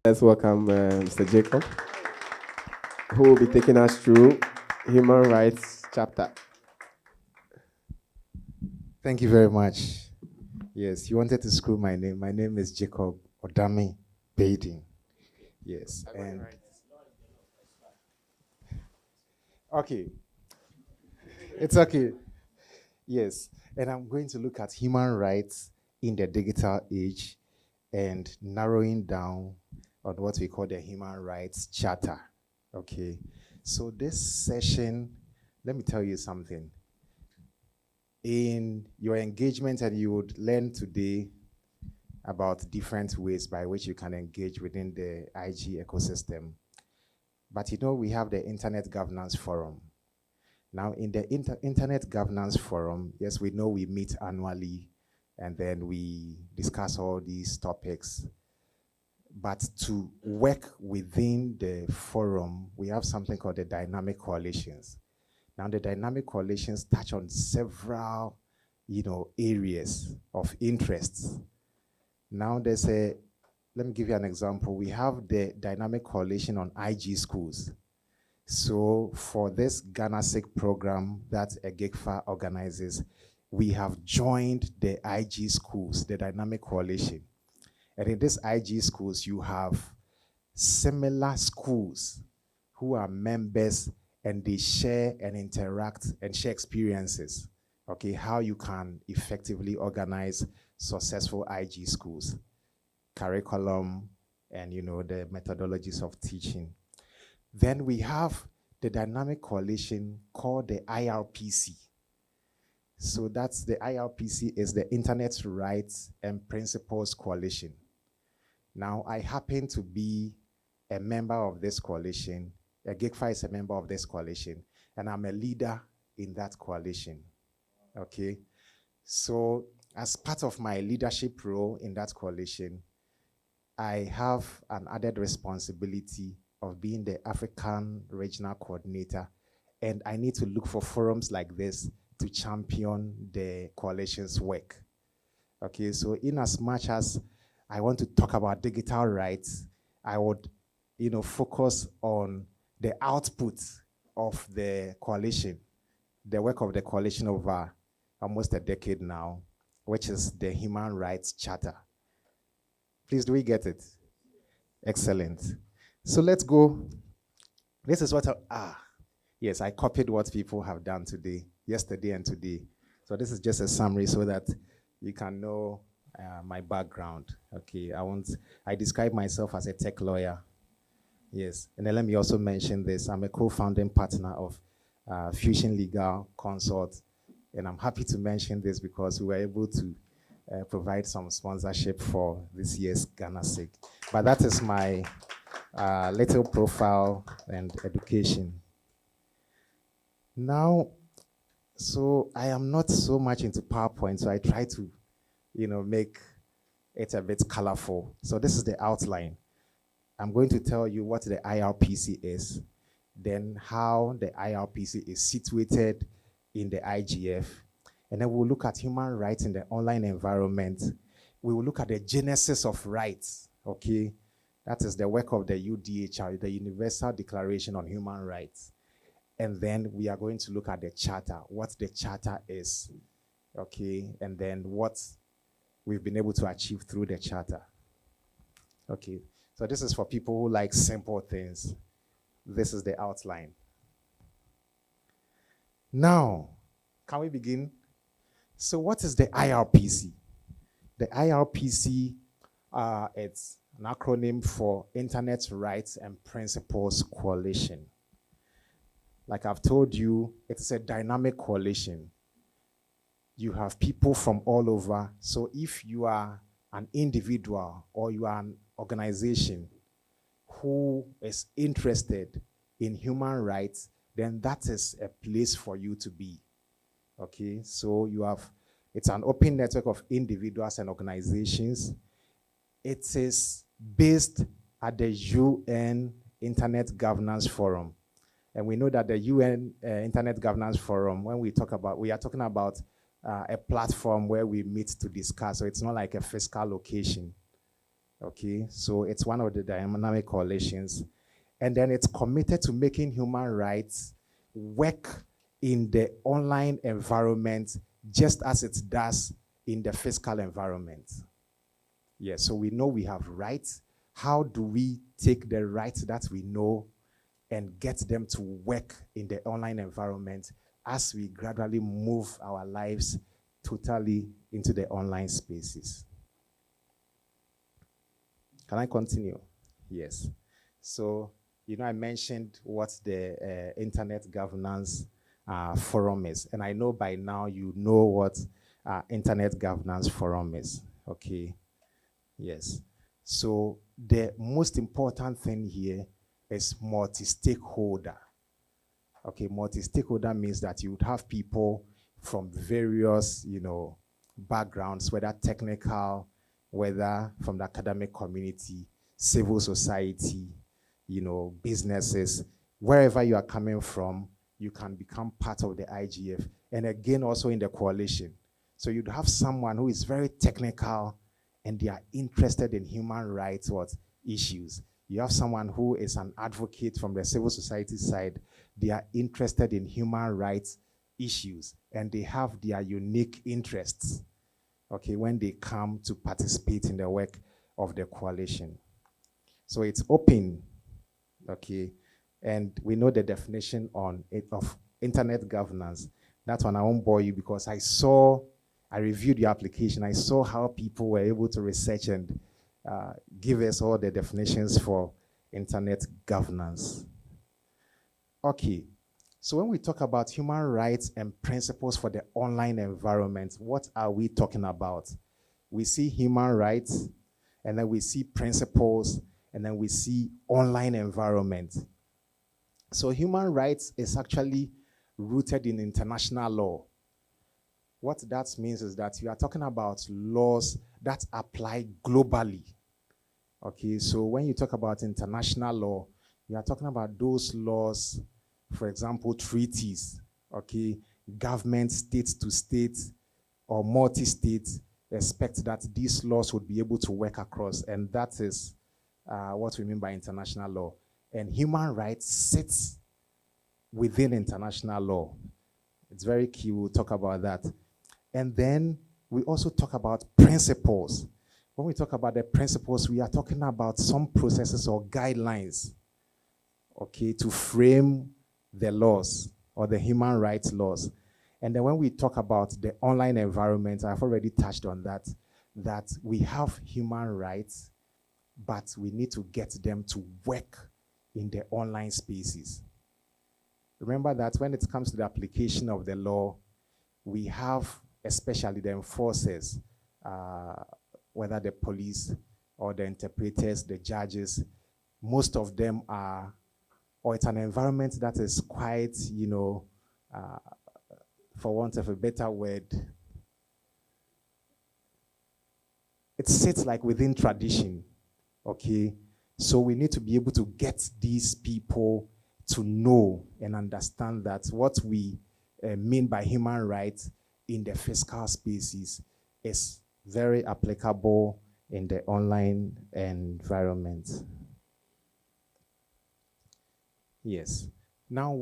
Let's welcome Mr. Jacob, who will be taking us through human rights chapter. Thank you very much. Yes, you wanted to screw my name. My name is Jacob Odame-Baiden. Yes. And okay. It's okay. Yes. And I'm going to look at human rights in the digital age and narrowing down on what we call the Human Rights Charter. Okay. So this session, let me tell you something. In your engagement, and you would learn today about different ways by which you can engage within the IG ecosystem. But we have the Internet Governance Forum. Now, in the Internet Governance Forum, yes, we know we meet annually, and then we discuss all these topics. But to work within the forum, we have something called the dynamic coalitions. Now, the dynamic coalitions touch on several, areas of interests. Now, let me give you an example. We have the dynamic coalition on IG schools. So for this GhanaSIG program that EGIGFA organizes, we have joined the IG schools, the dynamic coalition. And in these IG schools, you have similar schools who are members, and they share and interact and share experiences, okay, how you can effectively organize successful IG schools, curriculum, and the methodologies of teaching. Then we have the dynamic coalition called the IRPC. So that's the IRPC is the Internet Rights and Principles Coalition. Now, I happen to be a member of this coalition. GhanaSIG is a member of this coalition, and I'm a leader in that coalition. Okay? So, as part of my leadership role in that coalition, I have an added responsibility of being the African regional coordinator, and I need to look for forums like this to champion the coalition's work. Okay, so in as much as I want to talk about digital rights, I would, focus on the output of the coalition, the work of the coalition over almost a decade now, which is the Human Rights Charter. Please, do we get it? Excellent. So let's go. This is what yes, I copied what people have done today, yesterday and today. So this is just a summary so that you can know my background. Okay, I describe myself as a tech lawyer. Yes, and then let me also mention this. I'm a co-founding partner of Fusion Legal Consult, and I'm happy to mention this because we were able to provide some sponsorship for this year's GhanaSIG. But that is my little profile and education. Now, so I am not so much into PowerPoint, so I try to, make it a bit colorful. So this is the outline. I'm going to tell you what the IRPC is, then how the IRPC is situated in the IGF, and then we'll look at human rights in the online environment. We will look at the genesis of rights, okay? That is the work of the UDHR, the Universal Declaration on Human Rights. And then we are going to look at the charter, what the charter is, okay? And then what we've been able to achieve through the charter. Okay, so this is for people who like simple things. This is the outline. Now, can we begin? So what is the IRPC? The IRPC, it's an acronym for Internet Rights and Principles Coalition. Like I've told you, it's a dynamic coalition. You have people from all over. So if you are an individual or you are an organization who is interested in human rights, then that is a place for you to be. Okay, so it's an open network of individuals and organizations. It is based at the UN Internet Governance Forum. And we know that the UN Internet Governance Forum, when we are talking about a platform where we meet to discuss. So it's not like a physical location. Okay, so it's one of the dynamic coalitions. And then it's committed to making human rights work in the online environment just as it does in the physical environment. Yes, so we know we have rights. How do we take the rights that we know and get them to work in the online environment as we gradually move our lives totally into the online spaces? Can I continue? Yes. So, I mentioned what the Internet Governance Forum is. And I know by now you know what Internet Governance Forum is. Okay. Yes. So, the most important thing here is multi-stakeholder. Okay, multi-stakeholder means that you would have people from various, backgrounds, whether technical, whether from the academic community, civil society, businesses, wherever you are coming from, you can become part of the IGF. And again, also in the coalition. So you'd have someone who is very technical and they are interested in human rights issues. You have someone who is an advocate from the civil society side. They are interested in human rights issues and they have their unique interests, okay, when they come to participate in the work of the coalition. So it's open, okay, and we know the definition of internet governance. That one I won't bore you because I reviewed your application. I saw how people were able to research and give us all the definitions for internet governance. Okay, so when we talk about human rights and principles for the online environment, what are we talking about? We see human rights, and then we see principles, and then we see online environment. So human rights is actually rooted in international law. What that means is that you are talking about laws that apply globally. Okay, so when you talk about international law, you are talking about those laws, for example, treaties, okay, government state to state or multi-state expect that these laws would be able to work across, and that is what we mean by international law. And human rights sits within international law. It's very key, we'll talk about that. And then we also talk about principles. When we talk about the principles, we are talking about some processes or guidelines, okay, to frame the laws or the human rights laws. And then when we talk about the online environment, I've already touched on that we have human rights, but we need to get them to work in the online spaces. Remember that when it comes to the application of the law, we have especially the enforcers, whether the police or the interpreters, the judges, most of them are, or it's an environment that is quite, for want of a better word, it sits like within tradition, okay? So we need to be able to get these people to know and understand that what we mean by human rights in the physical spaces is very applicable in the online environment. Yes. Now,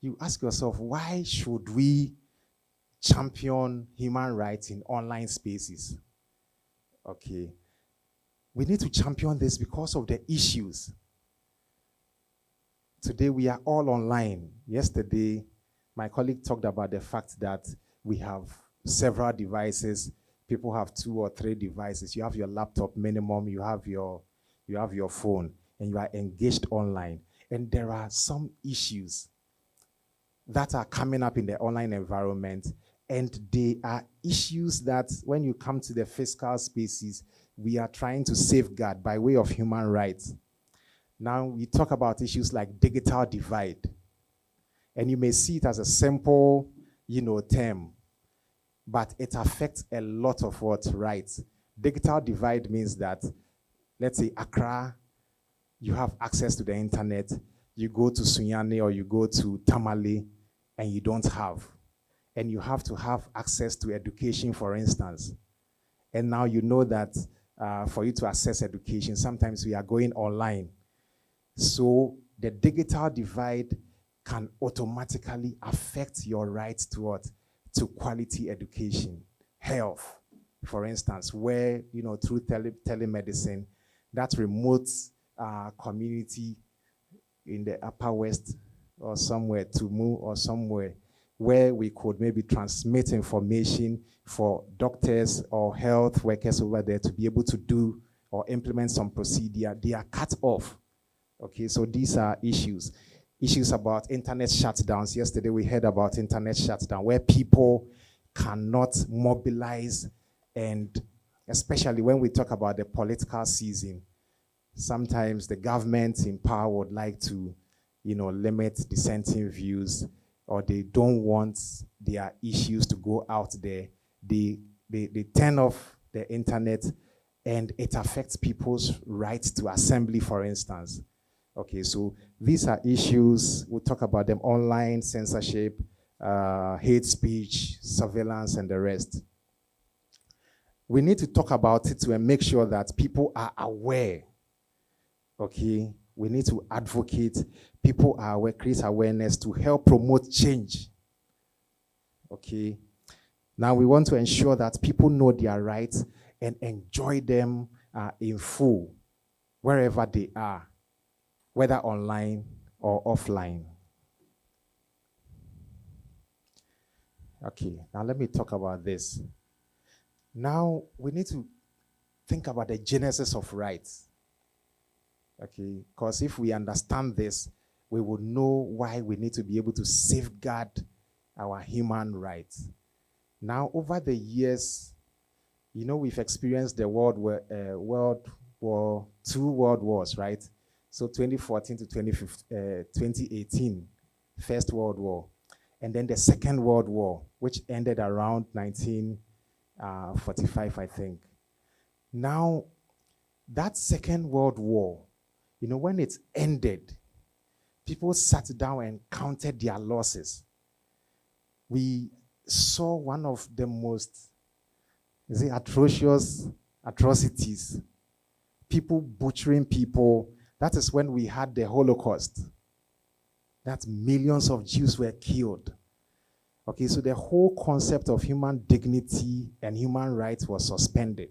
you ask yourself, why should we champion human rights in online spaces? Okay. We need to champion this because of the issues. Today, we are all online. Yesterday, my colleague talked about the fact that we have several devices. People have 2 or 3 devices. You have your laptop minimum, you have your phone, and you are engaged online. And there are some issues that are coming up in the online environment, and they are issues that when you come to the physical spaces, we are trying to safeguard by way of human rights. Now, we talk about issues like digital divide, and you may see it as a simple, term, but it affects a lot of rights. Digital divide means that, let's say Accra, you have access to the internet, you go to Sunyani or you go to Tamale, and you don't have. And you have to have access to education, for instance. And now you know that for you to access education. Sometimes we are going online. So the digital divide can automatically affect your right to what? To quality education, health, for instance, where, through telemedicine, that remote community in the Upper West or somewhere, Tumu or somewhere, where we could maybe transmit information for doctors or health workers over there to be able to do or implement some procedure, they are cut off. Okay, so these are issues. Issues about internet shutdowns. Yesterday we heard about internet shutdown, where people cannot mobilize, and especially when we talk about the political season, sometimes the government in power would like to, limit dissenting views, or they don't want their issues to go out there. They turn off the internet, and it affects people's rights to assembly, for instance. Okay, so these are issues. We'll talk about them: online censorship, hate speech, surveillance, and the rest. We need to talk about it to make sure that people are aware. Okay, we need to advocate. People are aware, create awareness to help promote change. Okay, now we want to ensure that people know their rights and enjoy them in full, wherever they are, whether online or offline. Okay, now let me talk about this. Now we need to think about the genesis of rights. Okay, because if we understand this, we will know why we need to be able to safeguard our human rights. Now, over the years, we've experienced the World War, two world wars, right? So 2014 to 2018, First World War. And then the Second World War, which ended around 1945, I think. Now, that Second World War, when it ended, people sat down and counted their losses. We saw one of the most, atrocious atrocities. People butchering people. That is when we had the Holocaust. That millions of Jews were killed. Okay, so the whole concept of human dignity and human rights was suspended.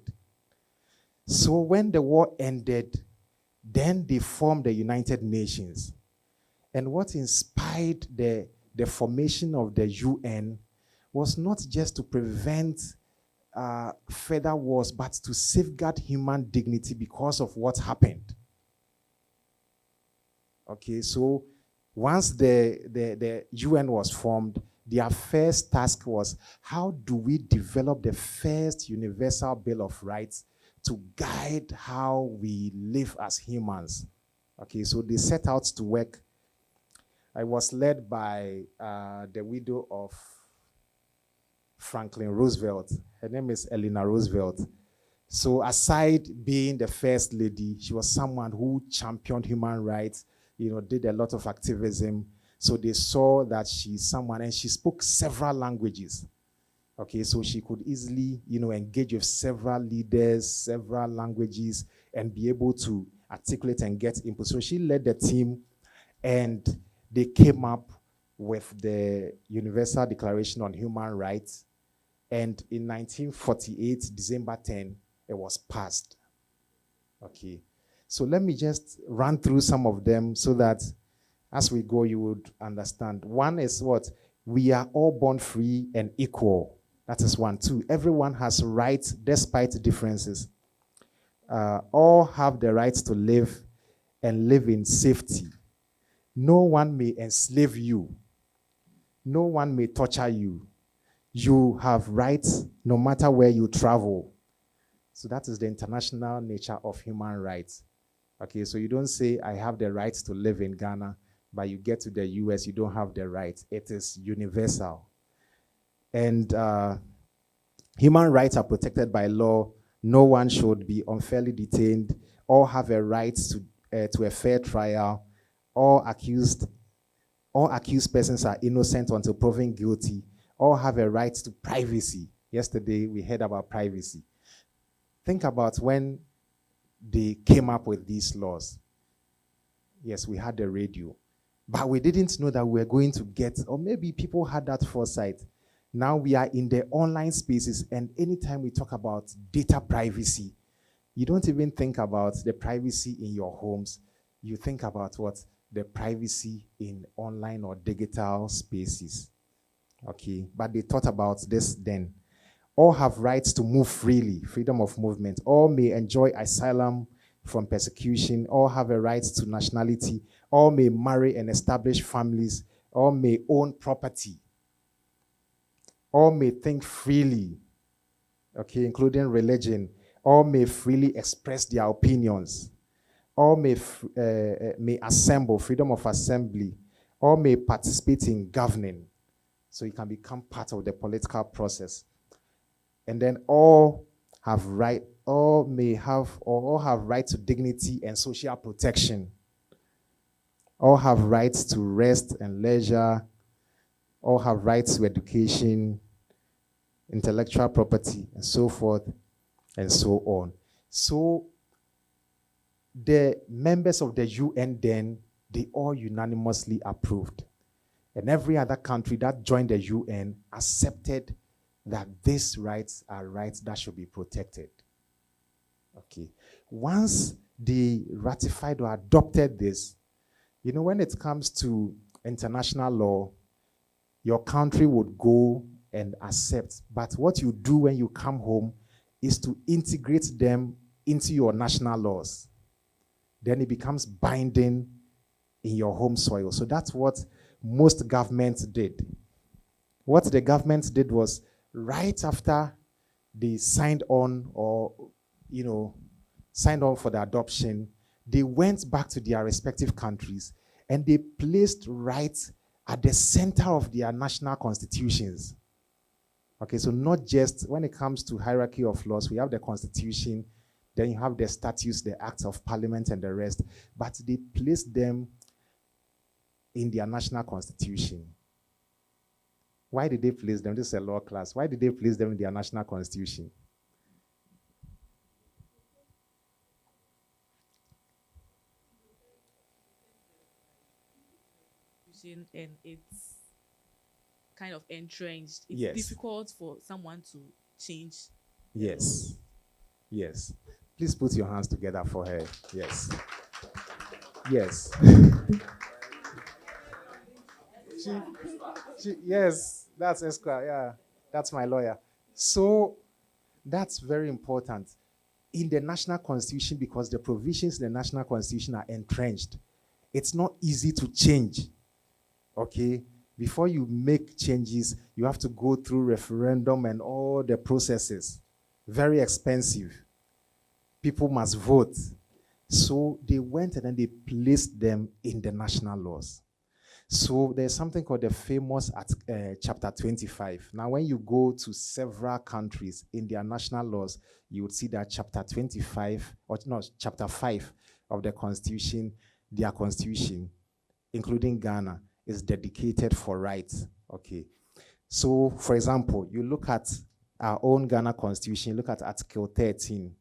So when the war ended, then they formed the United Nations. And what inspired the formation of the UN was not just to prevent further wars, but to safeguard human dignity because of what happened. Okay, so once the UN was formed, their first task was, how do we develop the first universal Bill of Rights to guide how we live as humans? Okay, so they set out to work. I was led by the widow of Franklin Roosevelt. Her name is Eleanor Roosevelt. So aside being the first lady, she was someone who championed human rights, did a lot of activism. So they saw that she's someone, and she spoke several languages. Okay, so she could easily, engage with several leaders, several languages, and be able to articulate and get input. So she led the team, and they came up with the Universal Declaration on Human Rights. And in 1948, December 10, it was passed. Okay, so let me just run through some of them so that as we go, you would understand. One is what? We are all born free and equal. That is one. Two, everyone has rights despite differences. All have the right to live and live in safety. No one may enslave you. No one may torture you. You have rights no matter where you travel. So that is the international nature of human rights. Okay, so you don't say, I have the right to live in Ghana, but you get to the US, you don't have the right. It is universal. And human rights are protected by law. No one should be unfairly detained. All have a right to a fair trial. All accused persons are innocent until proven guilty. All have a right to privacy. Yesterday, we heard about privacy. think about when they came up with these laws. Yes, we had the radio, but we didn't know that we were going to get, or maybe people had that foresight. Now we are in the online spaces, and anytime we talk about data privacy, you don't even think about the privacy in your homes. You think about what? The privacy in online or digital spaces. Okay, but they thought about this then. All have rights to move freely, freedom of movement. All may enjoy asylum from persecution. All have a right to nationality. All may marry and establish families. All may own property. All may think freely, okay, including religion. All may freely express their opinions. All may assemble, freedom of assembly. All may participate in governing. So you can become part of the political process. And then all have right to dignity and social protection. All have rights to rest and leisure. All have rights to education, intellectual property, and so forth, and so on. So the members of the UN then, they all unanimously approved. And every other country that joined the UN accepted that these rights are rights that should be protected. Okay. Once they ratified or adopted this, when it comes to international law, your country would go and accept. But what you do when you come home is to integrate them into your national laws. Then it becomes binding in your home soil. So that's what most governments did. What the government did was, right after they signed on for the adoption, they went back to their respective countries and they placed rights at the center of their national constitutions. Okay, so not just when it comes to hierarchy of laws, we have the constitution, then you have the statutes, the acts of parliament and the rest, but they placed them in their national constitution. Why did they place them? This is a law class. Why did they place them in their national constitution? And it's kind of entrenched. It's Yes. difficult for someone to change. Yes. Yes. Please put your hands together for her. Yes. Yes. Yes, that's Esquire. Yeah, that's my lawyer. So that's very important in the national constitution, because the provisions in the national constitution are entrenched. It's not easy to change. Okay, before you make changes, you have to go through referendum and all the processes. Very expensive. People must vote. So they went and then they placed them in the national laws. So there's something called the famous chapter 25. Now, when you go to several countries in their national laws, you would see that chapter 25, or no, chapter 5 of the constitution, their constitution, including Ghana, is dedicated for rights. Okay. So, for example, you look at our own Ghana constitution, you look at Article 13,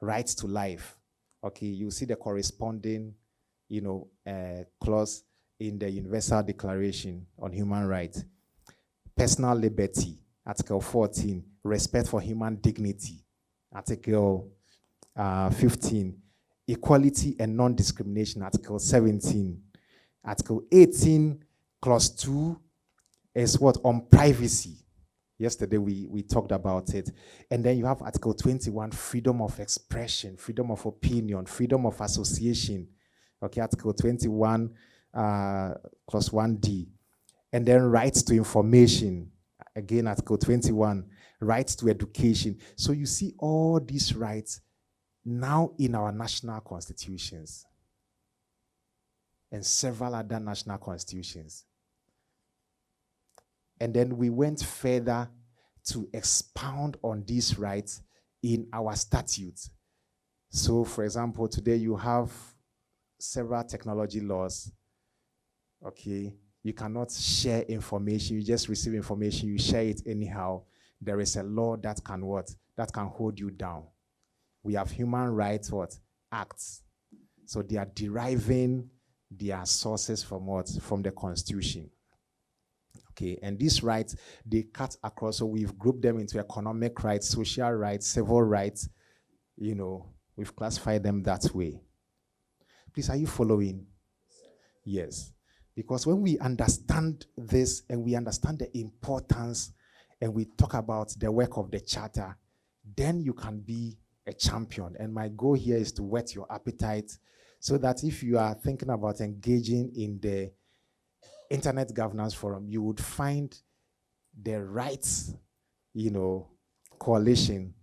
rights to life. Okay, you see the corresponding, clause in the Universal Declaration on Human Rights. Personal liberty, Article 14, respect for human dignity. Article 15, equality and non-discrimination, Article 17. Article 18, Clause 2 is what? On privacy. Yesterday we talked about it. And then you have Article 21, freedom of expression, freedom of opinion, freedom of association. Okay, Article 21, Clause 1D. And then rights to information. Again, Article 21, rights to education. So you see all these rights now in our national constitutions and several other national constitutions. And then we went further to expound on these rights in our statutes. So, for example, today you have several technology laws. Okay, you cannot share information. You just receive information, you share it anyhow. There is a law that can what? That can hold you down. we have human rights what? Acts. So they are deriving their sources from what? From the Constitution. Okay, and these rights, they cut across, so we've grouped them into economic rights, social rights, civil rights, we've classified them that way. Please, are you following? Yes. Because when we understand this and we understand the importance and we talk about the work of the charter, then you can be a champion. And my goal here is to whet your appetite so that if you are thinking about engaging in the Internet Governance Forum, you would find the right, coalition,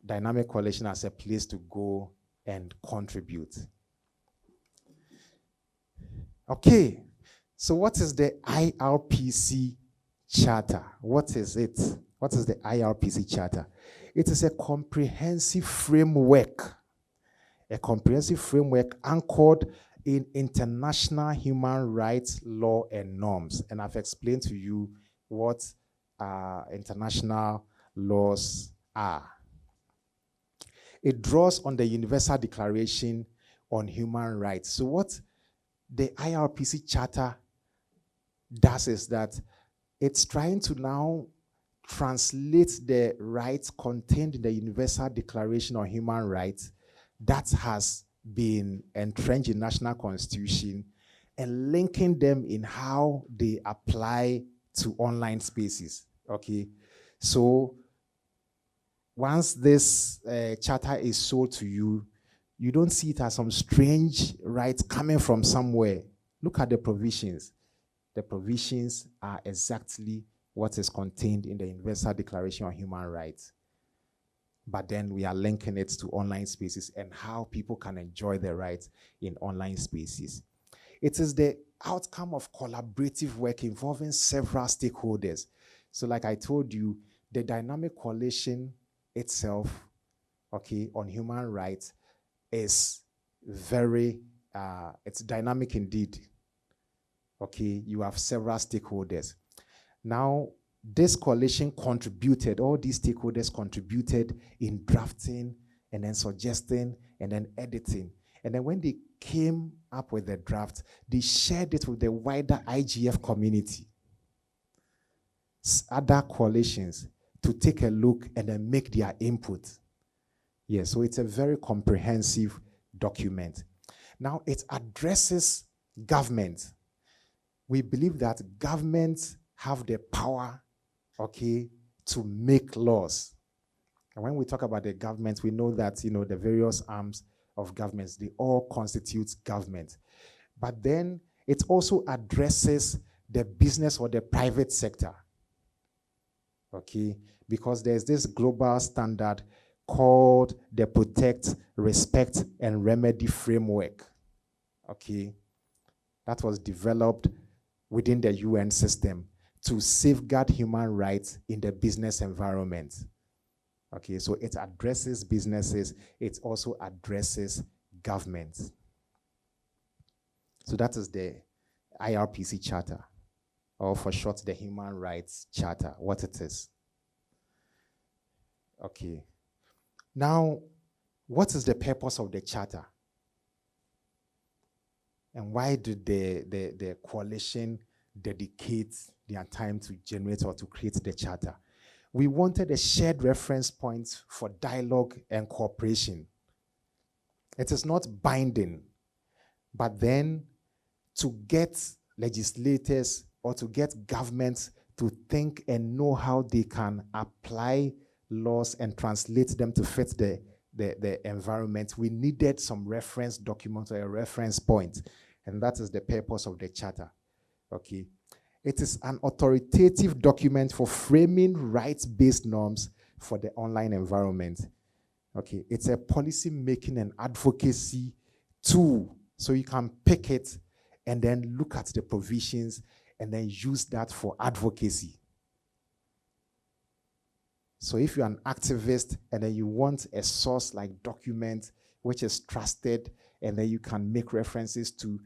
dynamic coalition as a place to go and contribute. Okay, so what is the IRPC Charter? What is it? What is the IRPC Charter? It is a comprehensive framework anchored in international human rights law and norms. And I've explained to you what international laws are. It draws on the Universal Declaration on Human Rights. So what the IRPC Charter does is that it's trying to now translate the rights contained in the Universal Declaration on Human Rights that has been entrenched in national constitution and linking them in how they apply to online spaces. Okay, so once this charter is sold to you, you don't see it as some strange rights coming from somewhere. Look at the provisions. The provisions are exactly what is contained in the Universal Declaration on Human Rights. But then we are linking it to online spaces and how people can enjoy their rights in online spaces. It is the outcome of collaborative work involving several stakeholders. So like I told you, the dynamic coalition itself, okay, on human rights is very, it's dynamic indeed. Okay, you have several stakeholders. Now, this coalition contributed, all these stakeholders contributed in drafting and then suggesting and then editing. And then when they came up with the draft, they shared it with the wider IGF community, other coalitions, to take a look and then make their input. Yes, so it's a very comprehensive document. Now, it addresses government. We believe that governments have the power, okay, to make laws. And when we talk about the government, we know that, the various arms of governments, they all constitute government. But then it also addresses the business or the private sector, okay, because there's this global standard called the Protect, Respect, and Remedy Framework, okay, that was developed within the UN system to safeguard human rights in the business environment. Okay, so it addresses businesses, it also addresses governments. So that is the IRPC Charter, or for short, the Human Rights Charter, what it is. Okay. Now, what is the purpose of the Charter? And why did the coalition dedicate their time to generate or to create the Charter? We wanted a shared reference point for dialogue and cooperation. It is not binding, but then to get legislators or to get governments to think and know how they can apply laws and translate them to fit the environment, we needed some reference document or a reference point. And that is the purpose of the Charter. Okay. It is an authoritative document for framing rights-based norms for the online environment. Okay. It's a policy making and advocacy tool. So you can pick it and then look at the provisions and then use that for advocacy. So if you're an activist and then you want a source like document which is trusted, and then you can make references to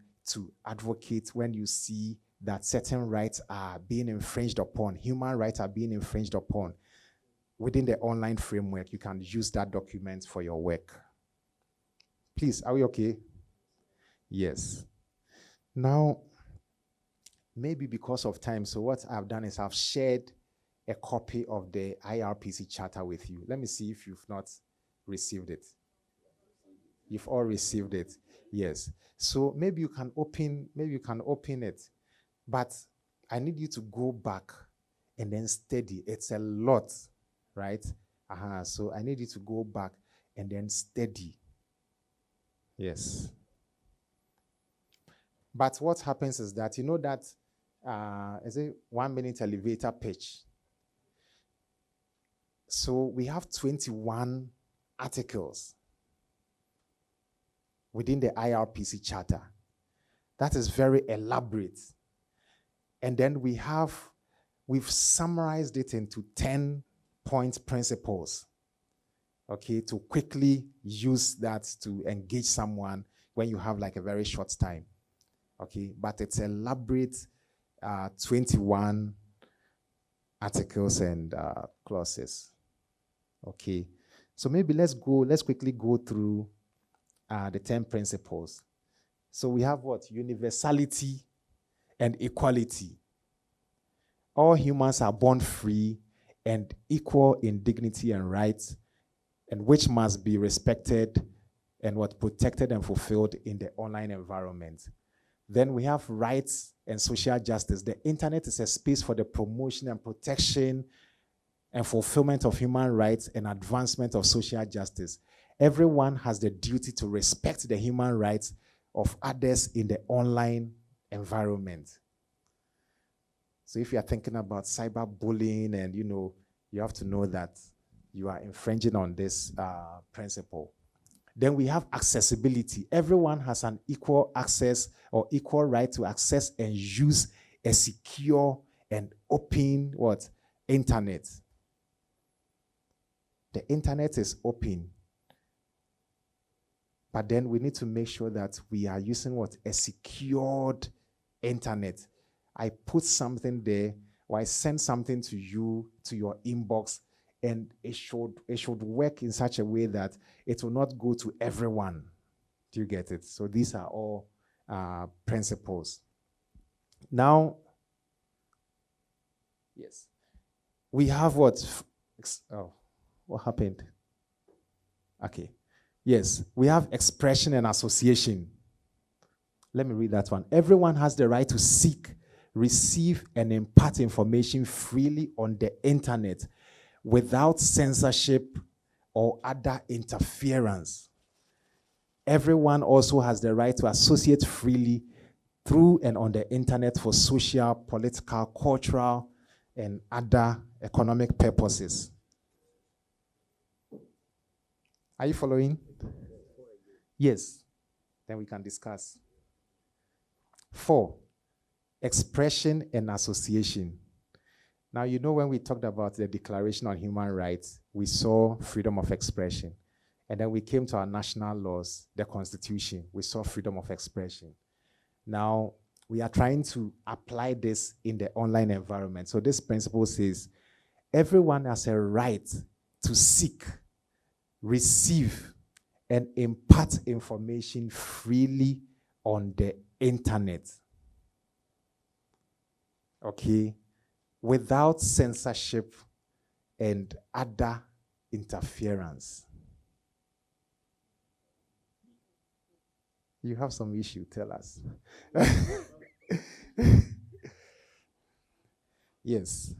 advocate when you see that certain rights are being infringed upon, human rights are being infringed upon, within the online framework, you can use that document for your work. Please, are we okay? Yes. Now, maybe because of time, so what I've done is I've shared a copy of the IRPC charter with you. Let me see if you've not received it. You've all received it. Yes. So maybe you can open it. But I need you to go back and then study. It's a lot, right? So I need you to go back and then study. Yes. But what happens is that, you know that, is it 1 minute elevator pitch? So we have 21 articles within the IRPC charter. That is very elaborate. And then we've summarized it into 10-point principles, okay, to quickly use that to engage someone when you have like a very short time, okay? But it's elaborate, 21 articles and clauses, okay? So maybe let's quickly go through the 10 principles. So we have what? Universality and equality. All humans are born free and equal in dignity and rights, and which must be respected and what protected and fulfilled in the online environment. Then we have rights and social justice. The internet is a space for the promotion and protection and fulfillment of human rights and advancement of social justice. Everyone has the duty to respect the human rights of others in the online environment. So if you are thinking about cyberbullying, and you have to know that you are infringing on this principle. Then we have accessibility. Everyone has an equal access or equal right to access and use a secure and open internet. The internet is open. But then we need to make sure that we are using a secured internet. I put something there, or I send something to you, to your inbox, and it should work in such a way that it will not go to everyone. Do you get it? So these are all principles. Now, yes, we have what happened? Okay. Yes, we have expression and association. Let me read that one. Everyone has the right to seek, receive, and impart information freely on the internet without censorship or other interference. Everyone also has the right to associate freely through and on the internet for social, political, cultural, and other economic purposes. Are you following? Yes. Then we can discuss. 4, expression and association. Now, when we talked about the Declaration on Human Rights, we saw freedom of expression. And then we came to our national laws, the Constitution. We saw freedom of expression. Now, we are trying to apply this in the online environment. So this principle says, everyone has a right to seek, receive, and impart information freely on the internet. Okay? Without censorship and other interference. You have some issue, tell us. Yes.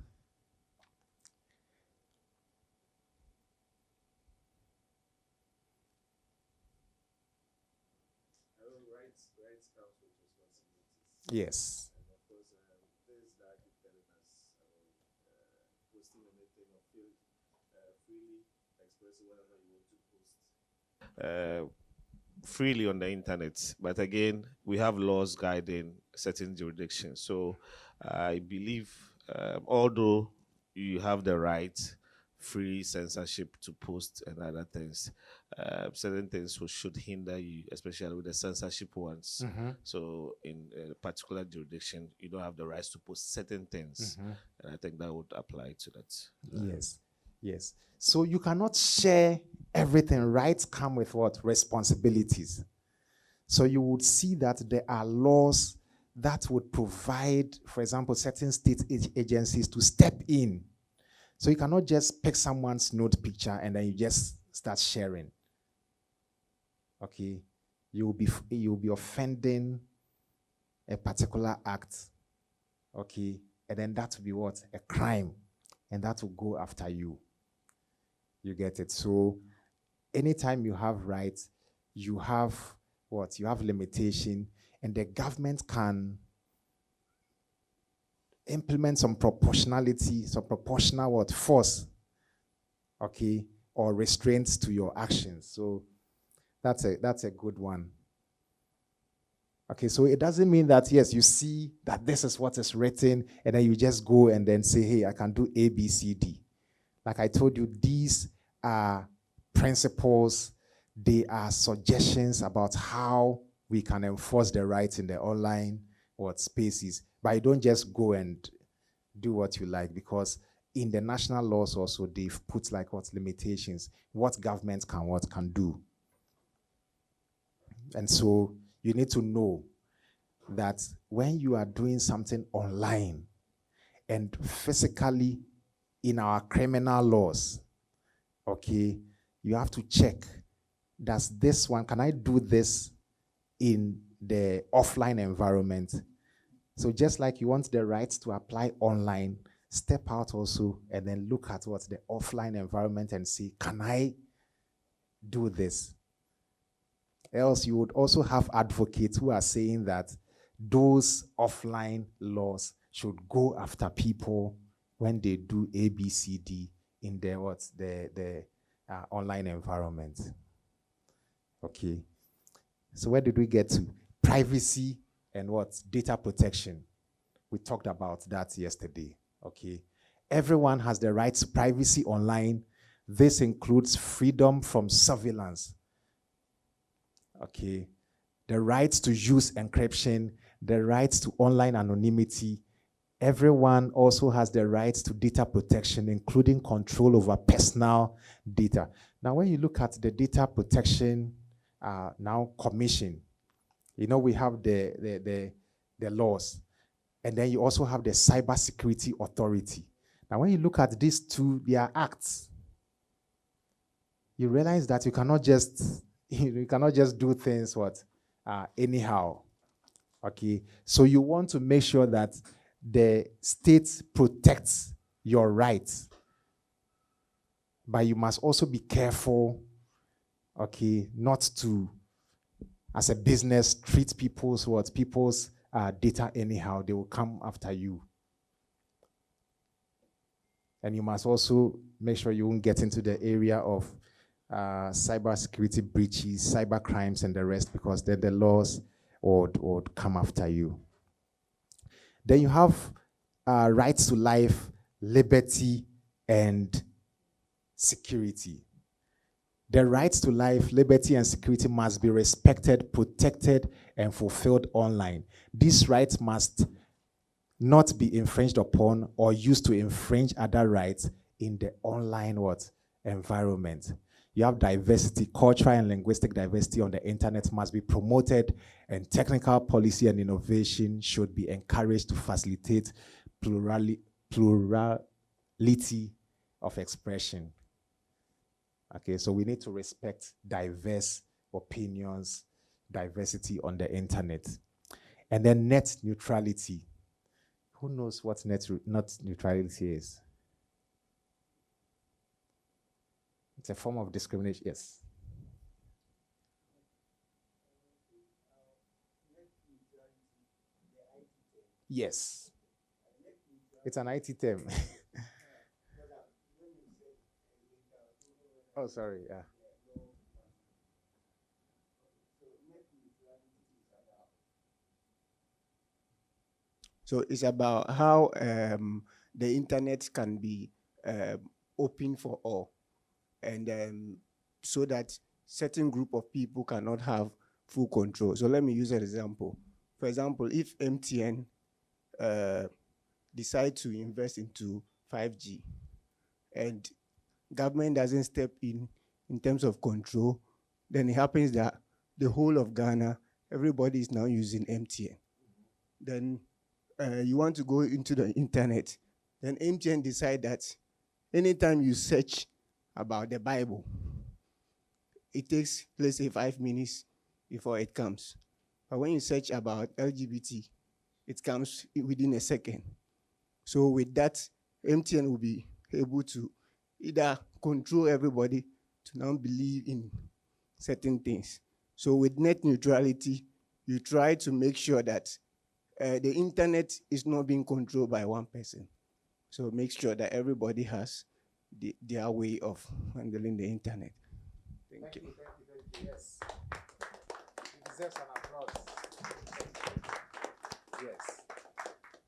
Yes. And of course, this that you're telling us, posting anything or freely expressing whatever you want to post. Freely on the internet. But again, we have laws guiding certain jurisdictions. So I believe, although you have the right, free censorship to post and other things, certain things should hinder you, especially with the censorship ones. Mm-hmm. So in a particular jurisdiction, you don't have the rights to post certain things. Mm-hmm. And I think that would apply to that. Yes. Yes. So you cannot share everything. Rights come with what? Responsibilities. So you would see that there are laws that would provide, for example, certain state agencies to step in. So you cannot just pick someone's note picture and then you just start sharing. Okay, you'll be offending a particular act. Okay, and then that will be what? A crime, and that will go after you. You get it? So anytime you have rights, you have what? You have limitation, and the government can implement some proportionality, some proportional what? Force, okay, or restraints to your actions. So that's a good one. Okay, so it doesn't mean that, yes, you see that this is what is written, and then you just go and then say, hey, I can do A, B, C, D. Like I told you, these are principles, they are suggestions about how we can enforce the rights in the online spaces. But you don't just go and do what you like, because in the national laws also, they've put like what limitations, what government can do. And so you need to know that when you are doing something online and physically in our criminal laws, okay, you have to check, does this one, can I do this in the offline environment? So just like you want the rights to apply online, step out also and then look at what's the offline environment and see, can I do this? Else you would also have advocates who are saying that those offline laws should go after people when they do A, B, C, D in the online environment. Okay. So where did we get to? Privacy and data protection. We talked about that yesterday. Okay. Everyone has the right to privacy online. This includes freedom from surveillance. Okay. The rights to use encryption, the rights to online anonymity. Everyone also has the rights to data protection, including control over personal data. Now, when you look at the Data Protection Commission, we have the laws, and then you also have the Cybersecurity Authority. Now, when you look at these two, they are acts. You realize that you cannot just do things anyhow. Okay, so you want to make sure that the state protects your rights, but you must also be careful, okay, not to, as a business, treat people's data anyhow. They will come after you. And you must also make sure you won't get into the area of cybersecurity breaches, cyber crimes, and the rest, because then the laws would come after you. Then you have rights to life, liberty, and security. The rights to life, liberty, and security must be respected, protected, and fulfilled online. These rights must not be infringed upon or used to infringe other rights in the online environment. You have diversity, cultural and linguistic diversity on the internet must be promoted, and technical policy and innovation should be encouraged to facilitate plurality of expression. Okay, so we need to respect diverse opinions, diversity on the internet. And then net neutrality. Who knows what net neutrality is? It's a form of discrimination, yes. Yes. It's an IT term. Oh, sorry, yeah. So it's about how the internet can be open for all, and so that certain group of people cannot have full control. So let me use an example. For example, if MTN decide to invest into 5G, and government doesn't step in terms of control, then it happens that the whole of Ghana, everybody is now using MTN. Then you want to go into the internet, then MTN decide that anytime you search about the Bible, it takes, let's say, 5 minutes before it comes. But when you search about LGBT, it comes within a second. So with that, MTN will be able to either control everybody to now believe in certain things. So with net neutrality, you try to make sure that the internet is not being controlled by one person. So make sure that everybody has their way of handling the internet. Thank you. Yes. It deserves an applause. Yes.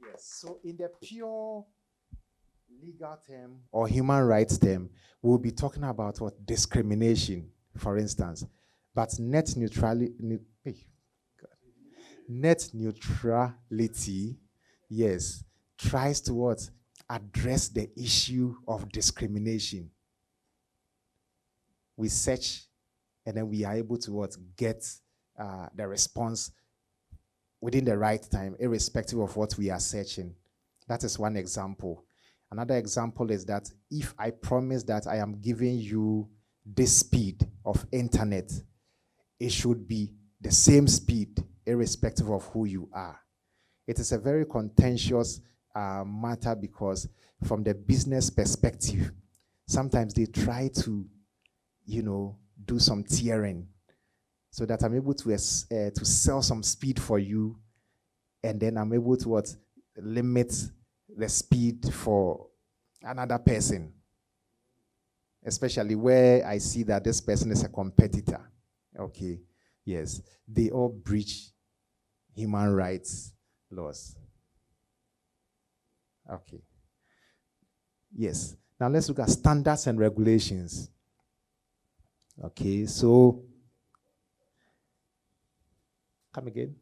Yes. So in the pure legal term or human rights term, we'll be talking about what? Discrimination, for instance. But net neutrality, yes, tries to what? Address the issue of discrimination. We search and then we are able to what? Get the response within the right time, irrespective of what we are searching. That is one example. Another example is that if I promise that I am giving you this speed of internet, it should be the same speed, irrespective of who you are. It is a very contentious matter because from the business perspective, sometimes they try to, do some tiering so that I'm able to sell some speed for you, and then I'm able to limit the speed for another person, especially where I see that this person is a competitor. Okay, yes, they all breach human rights laws. Okay, yes. Now let's look at standards and regulations. Okay, so come again.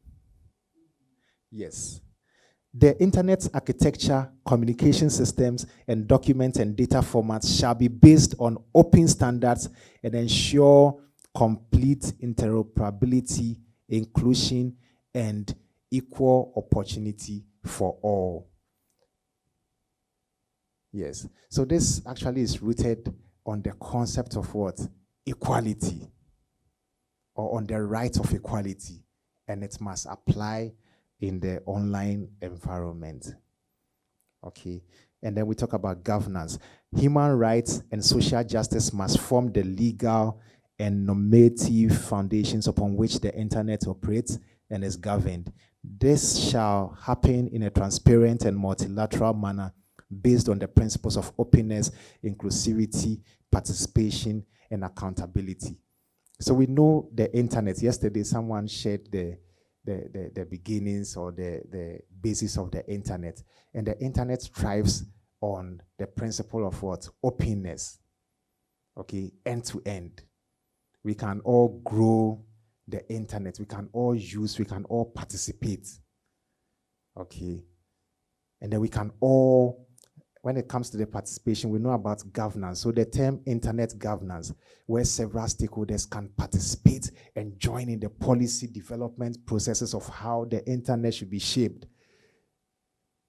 Yes. The Internet architecture, communication systems, and document and data formats shall be based on open standards and ensure complete interoperability, inclusion, and equal opportunity for all. Yes. So this actually is rooted on the concept of what? Equality, or on the right of equality, and it must apply in the online environment. Okay, and then we talk about governance. Human rights and social justice must form the legal and normative foundations upon which the internet operates and is governed. This shall happen in a transparent and multilateral manner based on the principles of openness, inclusivity, participation, and accountability. So we know the internet. Yesterday, someone shared the beginnings or the basis of the internet. And the internet thrives on the principle of what? Openness. Okay, end to end. We can all grow the internet. We can all use, we can all participate. Okay. And then we can all, when it comes to the participation, we know about governance. So the term internet governance, where several stakeholders can participate and join in the policy development processes of how the internet should be shaped.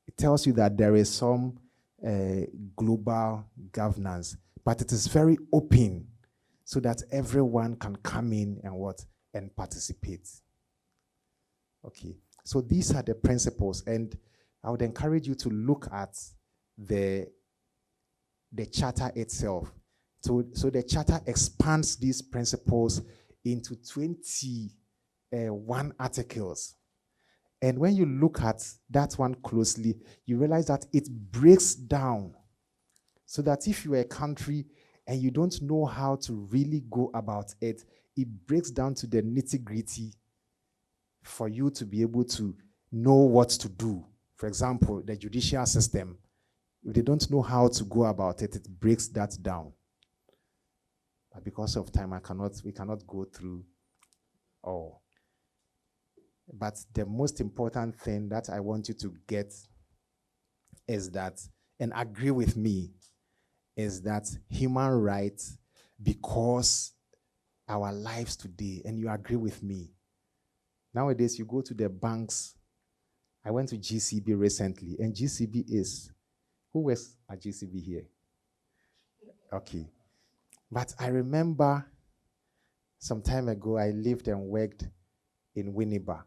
It tells you that there is some global governance, but it is very open so that everyone can come in and participate. Okay, so these are the principles, and I would encourage you to look at the charter itself. So the charter expands these principles into 21 articles. And when you look at that one closely, you realize that it breaks down so that if you are a country and you don't know how to really go about it, it breaks down to the nitty-gritty for you to be able to know what to do. For example, the judicial system. If they don't know how to go about it, it breaks that down. But because of time, we cannot go through all. But the most important thing that I want you to get is that, and agree with me, is that human rights, because our lives today, and you agree with me, nowadays you go to the banks. I went to GCB recently, and GCB is, who was at GCB here? Okay. But I remember some time ago, I lived and worked in Winneba,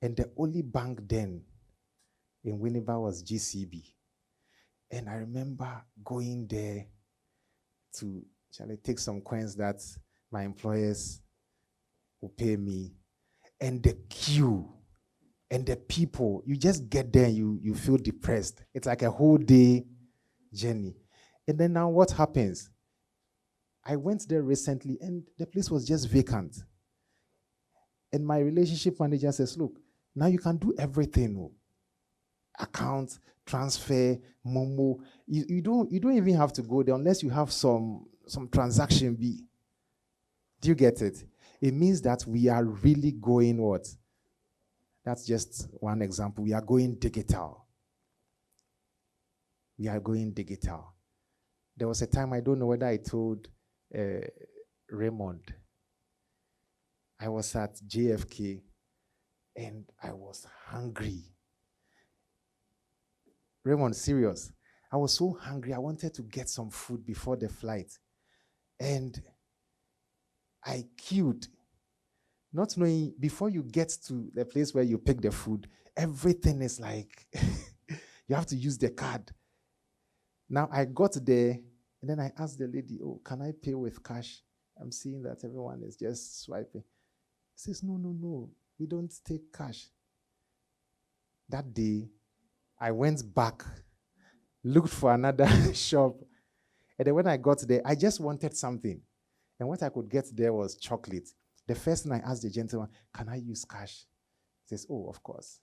and the only bank then in Winneba was GCB. And I remember going there to take some coins that my employers will pay me. And the queue and the people, you just get there and you feel depressed. It's like a whole day journey. And then now what happens? I went there recently and the place was just vacant. And my relationship manager says, look, now you can do everything. Account, transfer, Momo. You don't even have to go there unless you have some transaction B. Do you get it? It means that we are really going what? That's just one example. We are going digital. We are going digital. There was a time, I don't know whether I told Raymond, I was at JFK and I was hungry. Raymond, serious. I was so hungry. I wanted to get some food before the flight. And I queued, not knowing, before you get to the place where you pick the food, everything is like, you have to use the card. Now I got there, and then I asked the lady, oh, can I pay with cash? I'm seeing that everyone is just swiping. She says, no, we don't take cash. That day, I went back, looked for another shop, and then when I got there, I just wanted something. And what I could get there was chocolate. The first thing I asked the gentleman, can I use cash? He says, oh, of course.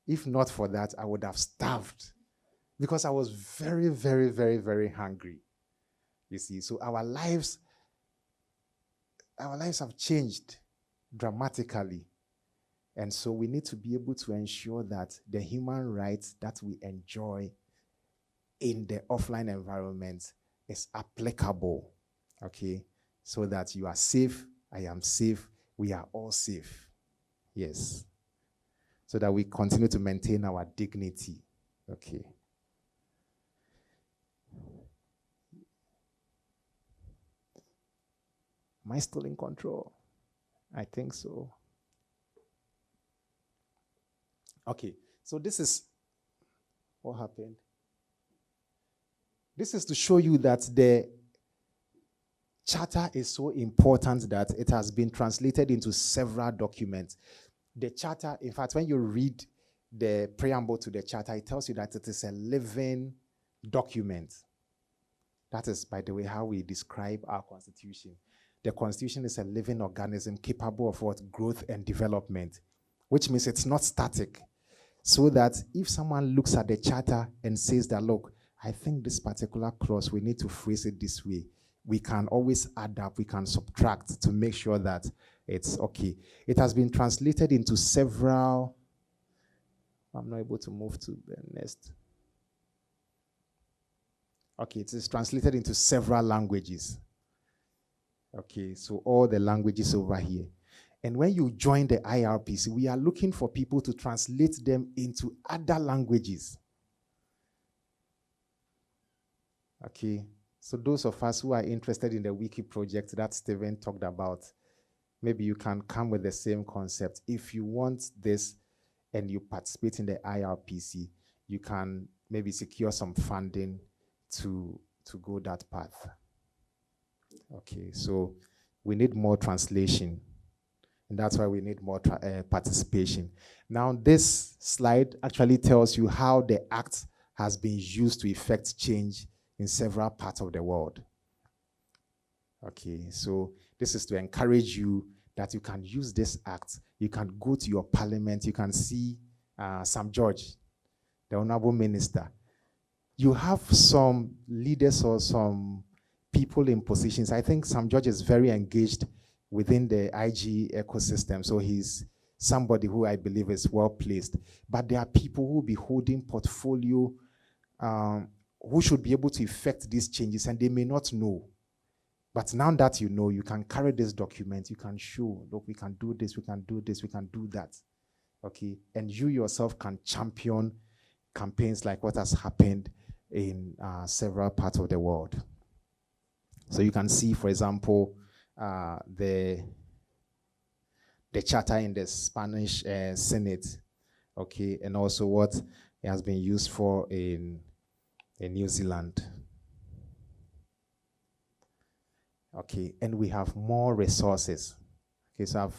If not for that, I would have starved because I was very, very, very, very hungry. You see, so our lives have changed dramatically. And so we need to be able to ensure that the human rights that we enjoy in the offline environment is applicable, okay? So that you are safe, I am safe, we are all safe. Yes. So that we continue to maintain our dignity, okay? Am I still in control? I think so. Okay, so this is what happened. This is to show you that the charter is so important that it has been translated into several documents. The charter, in fact, when you read the preamble to the charter, it tells you that it is a living document. That is, by the way, how we describe our constitution. The constitution is a living organism capable of what? Growth and development, which means it's not static. So that if someone looks at the charter and says that, look, I think this particular clause, we need to phrase it this way, we can always add up, we can subtract to make sure that it's okay. It has been translated into several, I'm not able to move to the next. Okay, it is translated into several languages. Okay, so all the languages over here. And when you join the IRPC, we are looking for people to translate them into other languages. Okay, so those of us who are interested in the wiki project that Stephen talked about, maybe you can come with the same concept. If you want this and you participate in the IRPC, you can maybe secure some funding to go that path. Okay, so we need more translation. And that's why we need more participation. Now, this slide actually tells you how the Act has been used to effect change in several parts of the world. Okay, so this is to encourage you that you can use this Act. You can go to your parliament. You can see Sam George, the Honorable Minister. You have some leaders or some people in positions. I think Sam George is very engaged within the IG ecosystem. So he's somebody who I believe is well placed. But there are people who will be holding portfolio who should be able to effect these changes, and they may not know. But now that you know, you can carry this document, you can show, look, we can do this, we can do this, we can do that. Okay, and you yourself can champion campaigns like what has happened in several parts of the world. So you can see, for example, the charter in the Spanish Senate, okay, and also what it has been used for in New Zealand. Okay, and we have more resources. Okay, so I've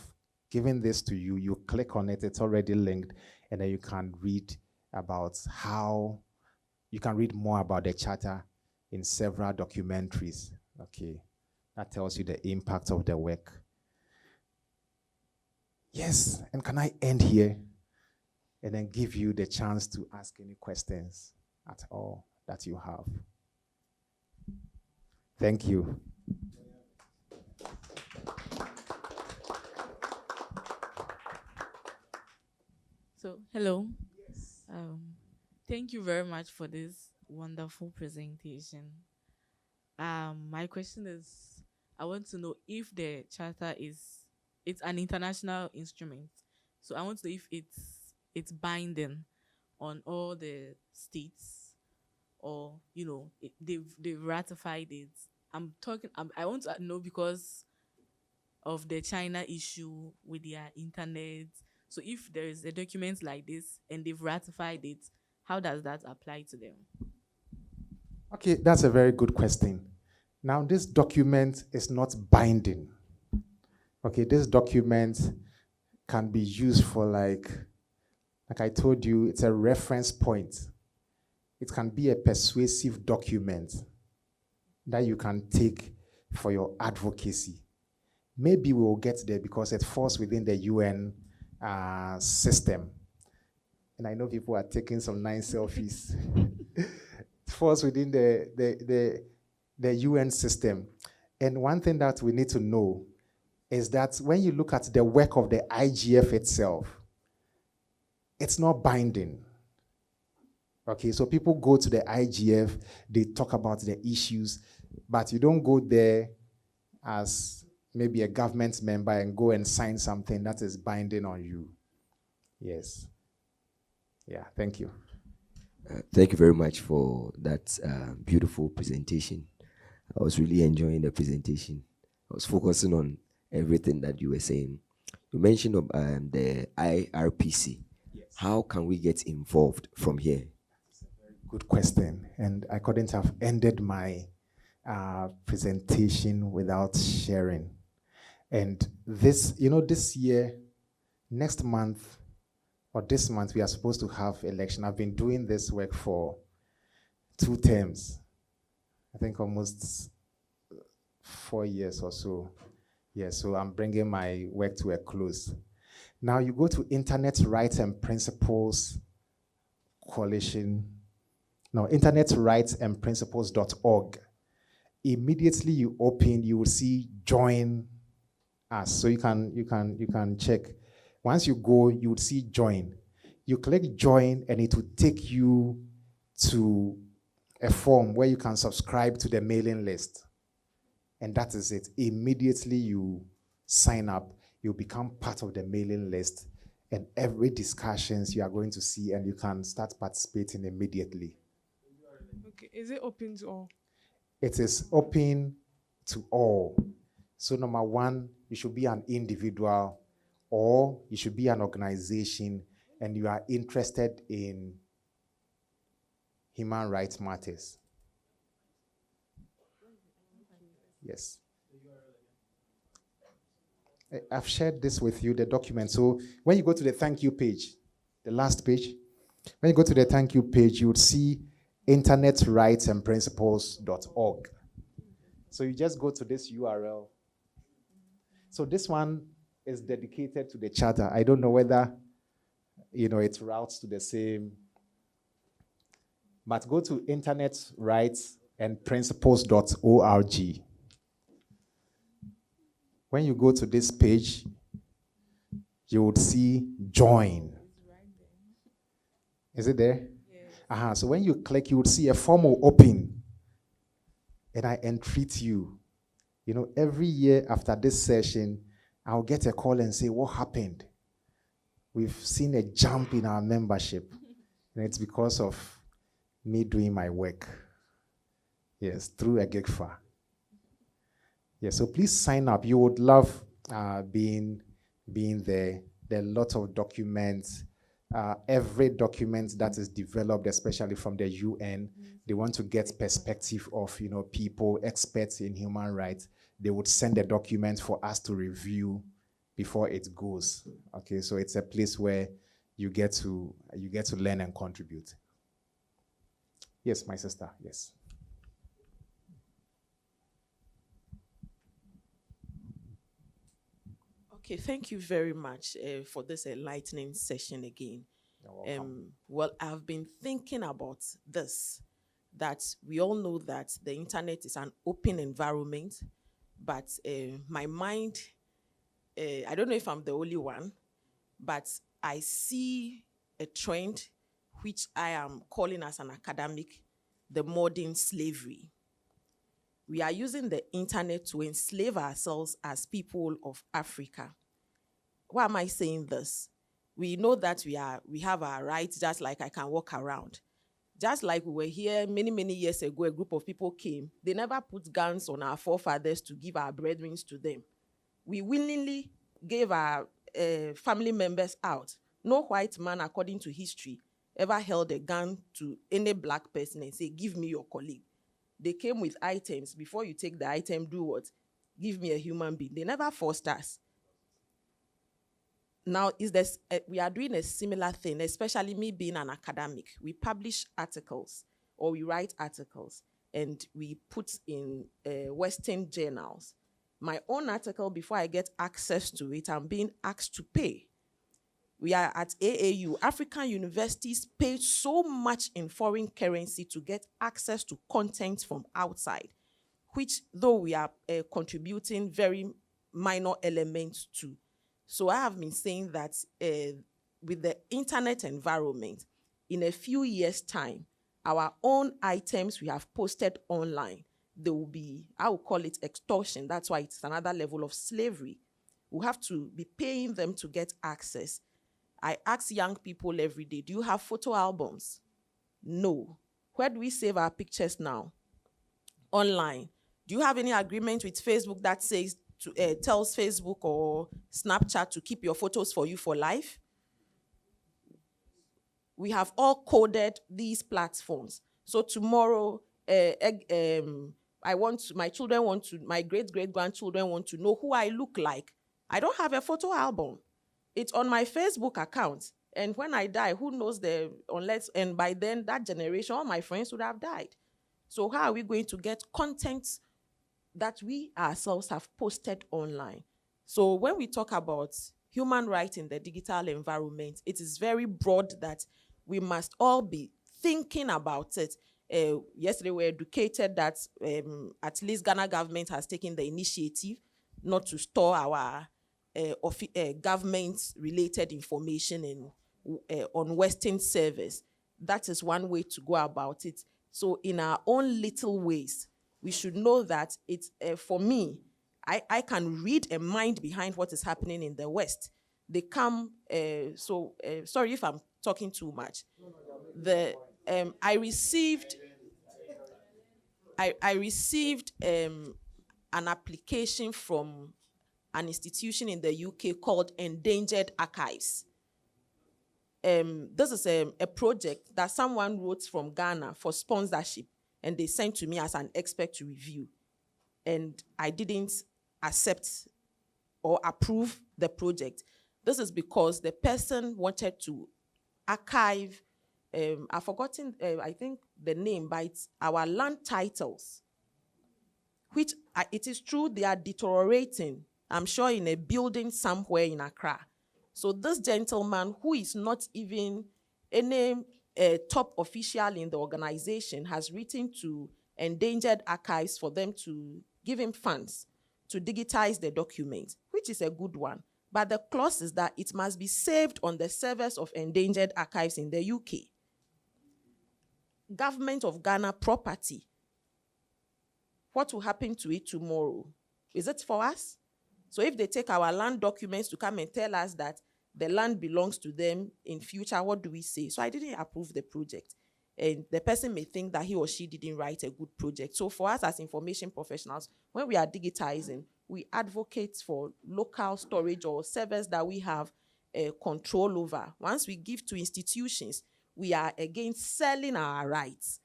given this to you. You click on it, it's already linked, and then you can read about how, you can read more about the charter in several documentaries. Okay, that tells you the impact of the work. Yes, and can I end here and then give you the chance to ask any questions at all that you have? Thank you. So, hello. Yes. Thank you very much for this wonderful presentation. My question is, I want to know if the charter it's an international instrument. So I want to know if it's binding on all the states, or they've ratified it. I want to know because of the China issue with their internet. So if there is a document like this and they've ratified it, how does that apply to them? Okay, that's a very good question. Now, this document is not binding. Okay, this document can be used for like I told you, it's a reference point. It can be a persuasive document that you can take for your advocacy. Maybe we will get there because it falls within the UN system. And I know people are taking some nice selfies. It falls within the UN system. And one thing that we need to know is that when you look at the work of the IGF itself, it's not binding. Okay, so people go to the IGF, they talk about the issues, but you don't go there as maybe a government member and go and sign something that is binding on you. Yes. Yeah, thank you. Thank you very much for that beautiful presentation. I was really enjoying the presentation. I was focusing on everything that you were saying. You mentioned the IRPC. Yes. How can we get involved from here? That's a very good question, and I couldn't have ended my presentation without sharing. And this year, next month, or this month, we are supposed to have election. I've been doing this work for 2 terms. I think almost 4 years or so. Yeah, so I'm bringing my work to a close. Now you go to Internet Rights and Principles Coalition. No, Internet Rights and Principles.org. Immediately you open, you will see join us. So you can check. Once you go, you would see join. You click join and it will take you to a form where you can subscribe to the mailing list. And that is it. Immediately you sign up, you become part of the mailing list, and every discussions you are going to see, and you can start participating immediately. Okay, is it open to all? It is open to all. So number 1, you should be an individual, or you should be an organization, and you are interested in human rights matters. Yes. I've shared this with you, the document. So when you go to the thank you page, the last page, when you go to the thank you page, you would see Internet Rights and Principles.org. So you just go to this URL. So this one is dedicated to the charter. I don't know whether, it routes to the same, but go to Internet Rights and Principles.org. When you go to this page, you would see join. Is it there? Yes. So when you click, you would see a form will open, and I entreat you. You know, every year after this session, I'll get a call and say, what happened? We've seen a jump in our membership. And it's because of me doing my work. Yes, through EGIGFA. Yes, so please sign up. You would love being there. There are a lot of documents. Every document that is developed, especially from the UN, they want to get perspective of, you know, people, experts in human rights. They would send a document for us to review before it goes. Okay, so it's a place where you get to learn and contribute. Yes, my sister. Yes. Okay, thank you very much for this enlightening session again. You're welcome. Well, I've been thinking about this, that we all know that the internet is an open environment, but my mind, I don't know if I'm the only one, but I see a trend which I am calling as an academic, the modern slavery. We are using the internet to enslave ourselves as people of Africa. Why am I saying this? We know that we have our rights, just like I can walk around. Just like we were here many, many years ago, a group of people came. They never put guns on our forefathers to give our brethren to them. We willingly gave our family members out. No white man, according to history, ever held a gun to any black person and say, give me your colleague. They came with items. Before you take the item, do what? Give me a human being. They never forced us. Now, we are doing a similar thing, especially me being an academic. We publish articles, or we write articles, and we put in Western journals. My own article, before I get access to it, I'm being asked to pay. We are at AAU. African universities pay so much in foreign currency to get access to content from outside, which, though we are contributing very minor elements to. So I have been saying that with the internet environment, in a few years' time, our own items we have posted online, there will be, I will call it extortion. That's why it's another level of slavery. We'll have to be paying them to get access. I ask young people every day, do you have photo albums? No. Where do we save our pictures now? Online. Do you have any agreement with Facebook that says, tells Facebook or Snapchat to keep your photos for you for life? We have all coded these platforms. So tomorrow, my great-great-grandchildren want to know who I look like. I don't have a photo album. It's on my Facebook account. And when I die, who knows and by then that generation, all my friends would have died. So how are we going to get content that we ourselves have posted online? So when we talk about human rights in the digital environment, it is very broad that we must all be thinking about it. Yesterday we were educated that at least Ghana government has taken the initiative not to store our government-related information on Western servers. That is one way to go about it. So in our own little ways, we should know that it's, for me, I can read a mind behind what is happening in the West. They come, sorry if I'm talking too much. I received an application from an institution in the UK called Endangered Archives. This is a project that someone wrote from Ghana for sponsorship, and they sent to me as an expert to review. And I didn't accept or approve the project. This is because the person wanted to archive, I've forgotten, I think the name, but it's our land titles, which it is true they are deteriorating, I'm sure, in a building somewhere in Accra. So this gentleman, who is not even any top official in the organization, has written to Endangered Archives for them to give him funds to digitize the document, which is a good one. But the clause is that it must be saved on the servers of Endangered Archives in the UK. government of Ghana property, what will happen to it tomorrow? Is it for us? So if they take our land documents to come and tell us that the land belongs to them in future, what do we say? So I didn't approve the project. And the person may think that he or she didn't write a good project. So for us as information professionals, when we are digitizing, we advocate for local storage or servers that we have control over. Once we give to institutions, we are again selling our rights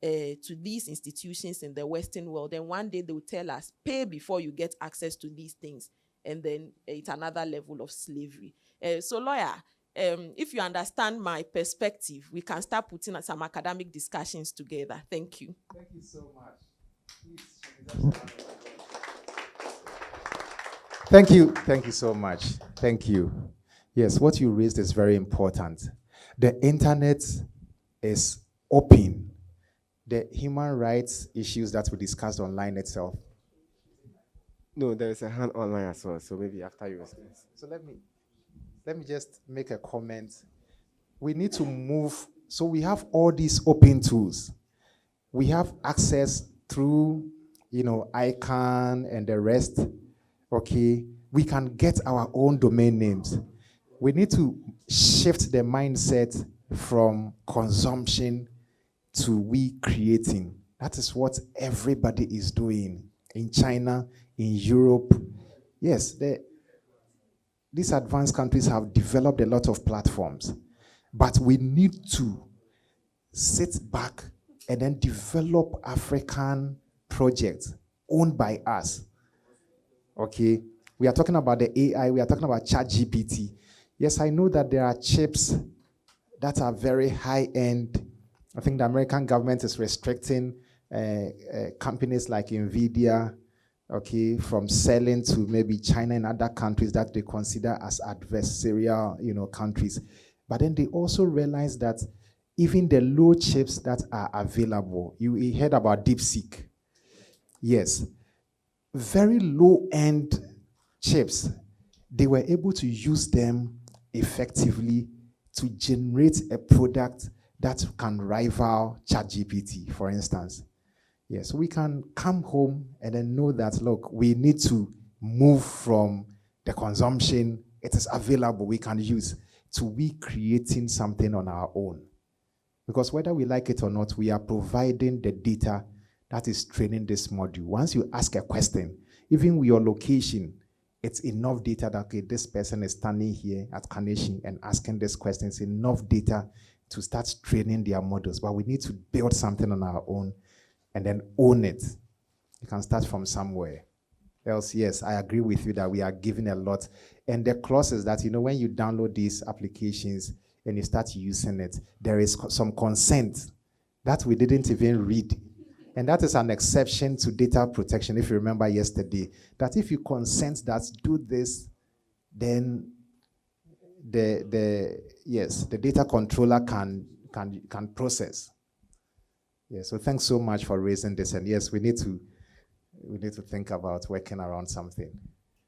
to these institutions in the Western world. And one day they will tell us, pay before you get access to these things. And then it's another level of slavery. So lawyer, if you understand my perspective, we can start putting some academic discussions together. Thank you. Thank you so much. Thank you. Thank you so much. Thank you. Yes, what you raised is very important. The internet is open. The human rights issues that we discussed online itself. No, there is a hand online as well, so maybe after you explain. So let me just make a comment. We need to move. So we have all these open tools. We have access through, ICANN and the rest. Okay, we can get our own domain names. We need to shift the mindset from consumption to we creating. That is what everybody is doing in China, in Europe. Yes, these advanced countries have developed a lot of platforms, but we need to sit back and then develop African projects owned by us. Okay, we are talking about the AI, we are talking about ChatGPT. Yes, I know that there are chips that are very high-end. I think the American government is restricting companies like NVIDIA, okay, from selling to maybe China and other countries that they consider as adversarial, countries. But then they also realize that even the low chips that are available, you heard about DeepSeek. Yes, very low-end chips, they were able to use them effectively to generate a product that can rival ChatGPT, for instance. Yes, we can come home and then know that, look, we need to move from the consumption, it is available, we can use, to we creating something on our own. Because whether we like it or not, we are providing the data that is training this module. Once you ask a question, even with your location, it's enough data that, okay, this person is standing here at Carnation and asking this question. It's enough data to start training their models. But we need to build something on our own and then own it. You can start from somewhere. Else, yes, I agree with you that we are giving a lot. And the clause is that, when you download these applications and you start using it, there is some consent that we didn't even read. And that is an exception to data protection, if you remember yesterday, that if you consent that do this, then the data controller can process. Yeah, so thanks so much for raising this. And yes, we need to think about working around something.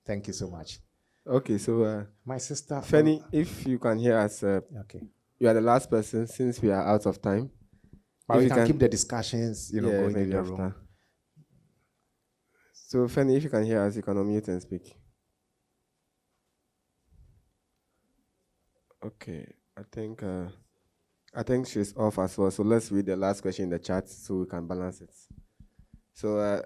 Thank you so much. Okay, so my sister Fanny, if you can hear us, okay, you are the last person since we are out of time. But we can keep the discussions, going in the room. After. So Fanny, if you can hear us, you can unmute and speak. Okay, I think she's off as well. So let's read the last question in the chat so we can balance it. So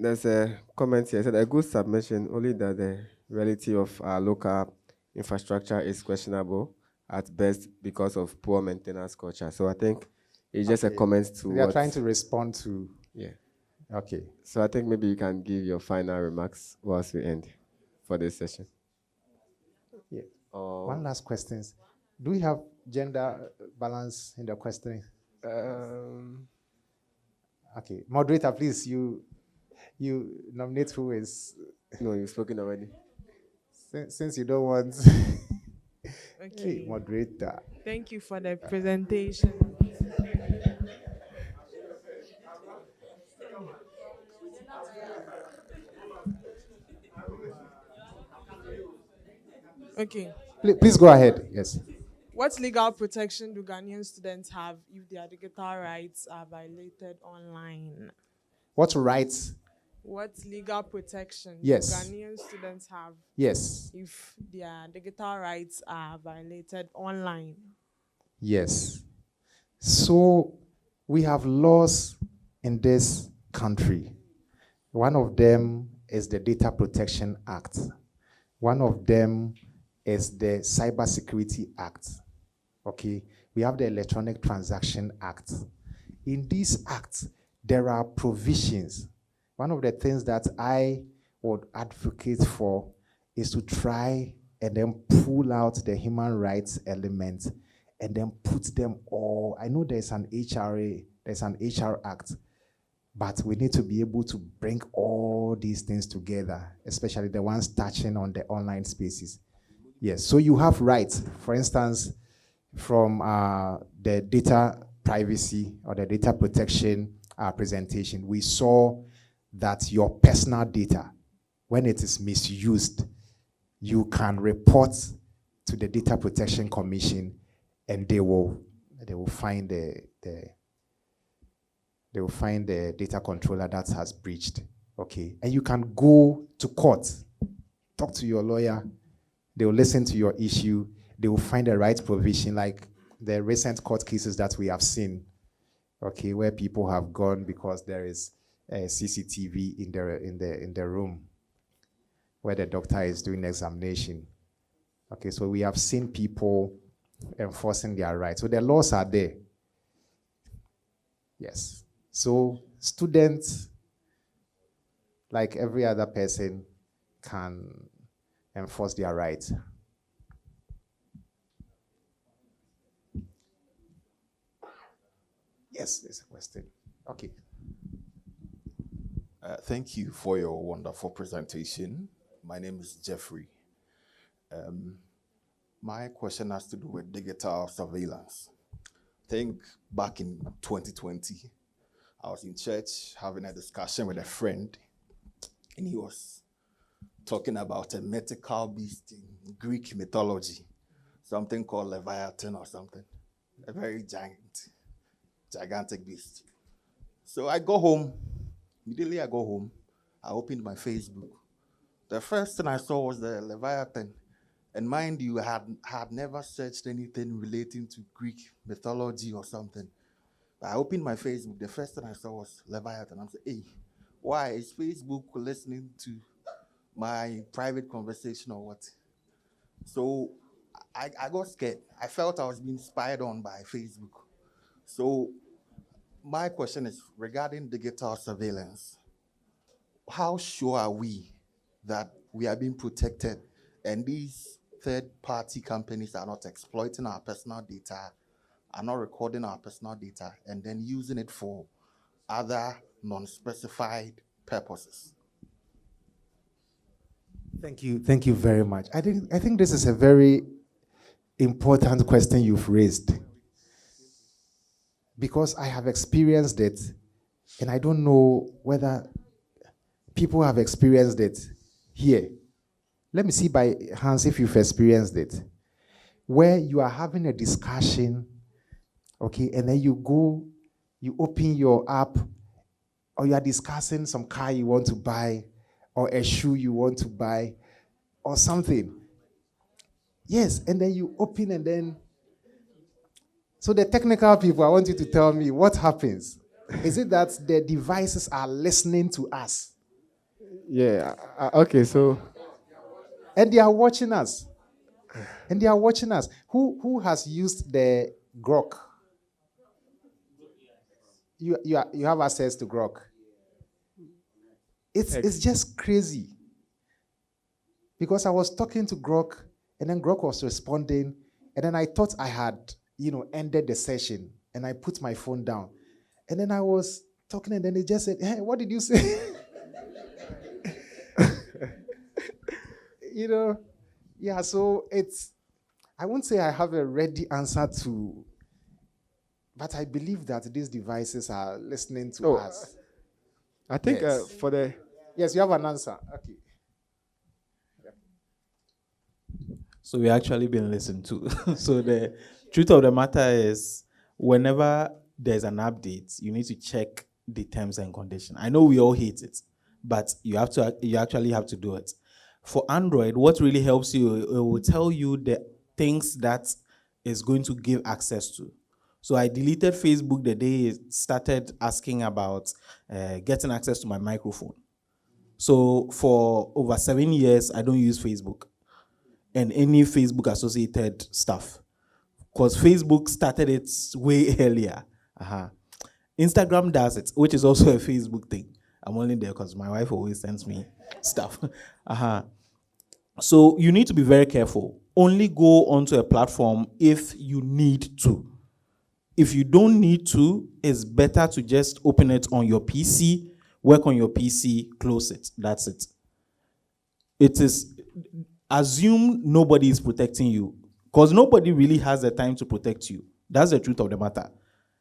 there's a comment here. It said a good submission, only that the reality of our local infrastructure is questionable at best because of poor maintenance culture. So I think it's just a comment to we are trying to respond to. Yeah. Okay. So I think maybe you can give your final remarks whilst we end for this session. Yeah. One last question. Do we have gender balance in the questioning? Okay. Moderator, please, you nominate who is... No, you've spoken already. Since you don't want... Okay. Hey, moderator. Thank you for the presentation. Okay. Please go ahead. Yes. What legal protection do Ghanaian students have if their digital rights are violated online? What rights? What legal protection Yes. do Ghanaian students have Yes. if their digital rights are violated online? Yes. So we have laws in this country. One of them is the Data Protection Act. One of them is the Cybersecurity Act. Okay, we have the Electronic Transaction Act. In these acts, there are provisions. One of the things that I would advocate for is to try and then pull out the human rights element and then put them all. I know there's an HR Act, but we need to be able to bring all these things together, especially the ones touching on the online spaces. Yes, so you have rights. For instance, from the data privacy or the data protection presentation, we saw that your personal data, when it is misused, you can report to the Data Protection Commission, and they will find the data controller that has breached. Okay, and you can go to court, talk to your lawyer. They will listen to your issue. They will find the right provision, like the recent court cases that we have seen. Okay, where people have gone because there is a CCTV in the room where the doctor is doing examination. Okay, so we have seen people enforcing their rights. So the laws are there. Yes. So students, like every other person, can enforce their rights. Yes, there's a question. Okay. Thank you for your wonderful presentation. My name is Jeffrey. My question has to do with digital surveillance. I think back in 2020, I was in church having a discussion with a friend, and he was talking about a mythical beast in Greek mythology, something called Leviathan or something, a very gigantic beast. So I go home. Immediately I go home, I opened my Facebook. The first thing I saw was the Leviathan. And mind you, I had never searched anything relating to Greek mythology or something. I opened my Facebook, the first thing I saw was Leviathan. I'm saying, hey, why? Is Facebook listening to my private conversation or what? So I got scared. I felt I was being spied on by Facebook. So my question is regarding digital surveillance. How sure are we that we are being protected and these third-party companies are not exploiting our personal data, are not recording our personal data, and then using it for other non-specified purposes? Thank you very much. I think this is a very important question you've raised, because I have experienced it, and I don't know whether people have experienced it here. Let me see by hands if you've experienced it, where you are having a discussion, okay, and then you open your app, or you are discussing some car you want to buy, or a shoe you want to buy, or something. Yes, and then you open, and then, so the technical people, I want you to tell me what happens. Is it that the devices are listening to us? Yeah. Okay. So. And they are watching us. And they are watching us. Who has used the Grok? You have access to Grok. It's just crazy. Because I was talking to Grok, and then Grok was responding, and then I thought I had, ended the session, and I put my phone down. And then I was talking, and then it just said, hey, what did you say? Yeah, so I won't say I have a ready answer to, but I believe that these devices are listening to us. I think Yes. for the... Yes, you have an answer. Okay. So we actually been listened to. So the truth of the matter is, whenever there's an update, you need to check the terms and conditions. I know we all hate it, but you actually have to do it. For Android, what really helps you, it will tell you the things that is going to give access to. So I deleted Facebook the day it started asking about getting access to my microphone. So for over 7 years, I don't use Facebook and any Facebook associated stuff, because Facebook started it way earlier. Instagram does it, which is also a Facebook thing. I'm only there because my wife always sends me stuff. So you need to be very careful. Only go onto a platform if you need to. If you don't need to, it's better to just open it on your PC, work on your PC, close it. That's it. It is, assume nobody is protecting you, because nobody really has the time to protect you. That's the truth of the matter.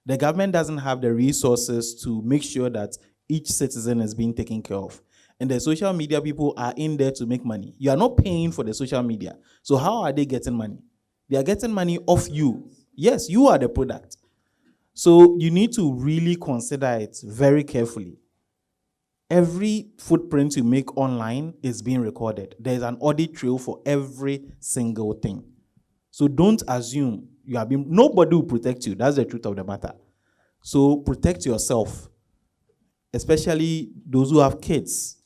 The government doesn't have the resources to make sure that each citizen is being taken care of. And the social media people are in there to make money. You are not paying for the social media. So how are they getting money? They are getting money off you. Yes, you are the product. So you need to really consider it very carefully. Every footprint you make online is being recorded. There's an audit trail for every single thing. So don't assume you are being, nobody will protect you. That's the truth of the matter. So protect yourself, especially those who have kids.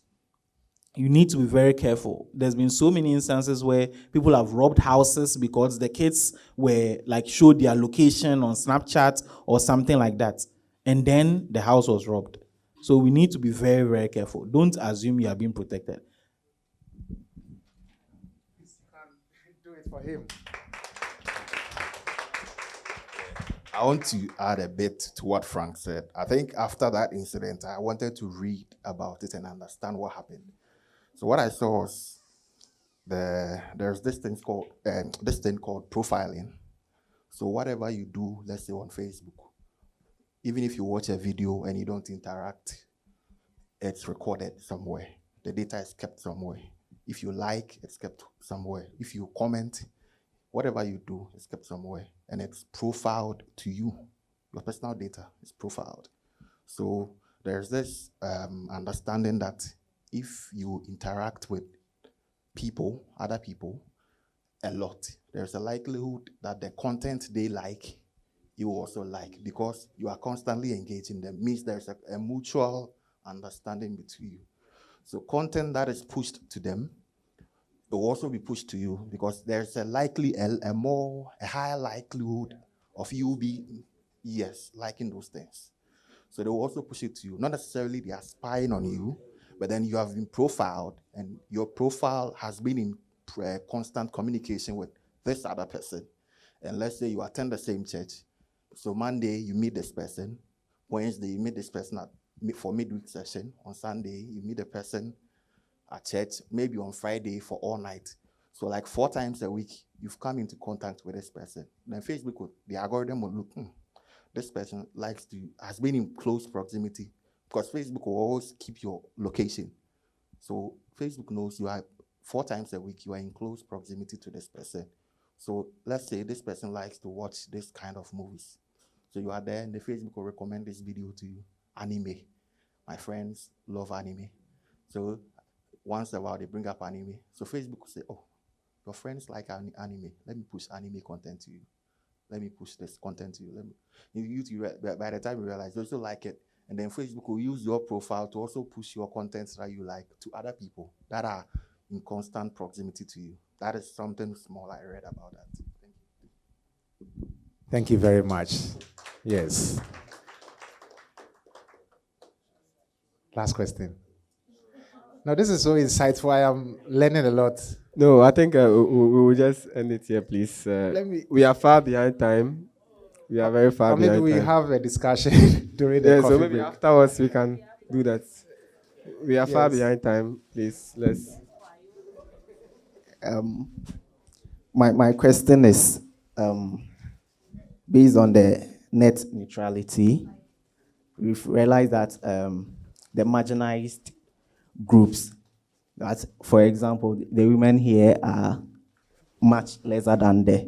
You need to be very careful. There's been so many instances where people have robbed houses because the kids were like showed their location on Snapchat or something like that. And then the house was robbed. So we need to be very, very careful. Don't assume you are being protected. Do it for him. I want to add a bit to what Frank said. I think after that incident, I wanted to read about it and understand what happened. So what I saw was there's this thing called profiling. So whatever you do, let's say on Facebook, even if you watch a video and you don't interact, it's recorded somewhere. The data is kept somewhere. If you like, it's kept somewhere. If you comment, whatever you do is kept somewhere, and it's profiled to you. Your personal data is profiled. So there's this understanding that if you interact with people, other people, a lot, there's a likelihood that the content they like, you also like, because you are constantly engaging them. Means there's a mutual understanding between you. So content that is pushed to them, it will also be pushed to you, because there's a higher likelihood of you being, liking those things. So they will also push it to you. Not necessarily they are spying on you, but then you have been profiled, and your profile has been in constant communication with this other person. And let's say you attend the same church. So Monday you meet this person, Wednesday you meet this person for midweek session, on Sunday you meet the person at church, maybe on Friday for all night. So like 4 times a week, you've come into contact with this person. Then Facebook, the algorithm will look, this person has been in close proximity, because Facebook will always keep your location. So Facebook knows you are 4 times a week, you are in close proximity to this person. So let's say this person likes to watch this kind of movies. So you are there, and the Facebook will recommend this video to you. Anime. My friends love anime. So once in a while, they bring up anime. So Facebook will say, oh, your friends like anime. Let me push anime content to you. Let me push this content to you. By the time you realize, you also like it. And then Facebook will use your profile to also push your content that you like to other people that are in constant proximity to you. That is something small I read about that. Thank you. Thank you very much. Yes. Last question. Now, this is so insightful. I am learning a lot. No, I think we will just end it here, please. We are far behind time. We are very far behind maybe we time. have a discussion during the coffee so maybe break. afterwards we can do that. We are far behind time. Please, let's. My question is based on the net neutrality. We've realized that the marginalized groups, that, for example, the women here are much lesser than the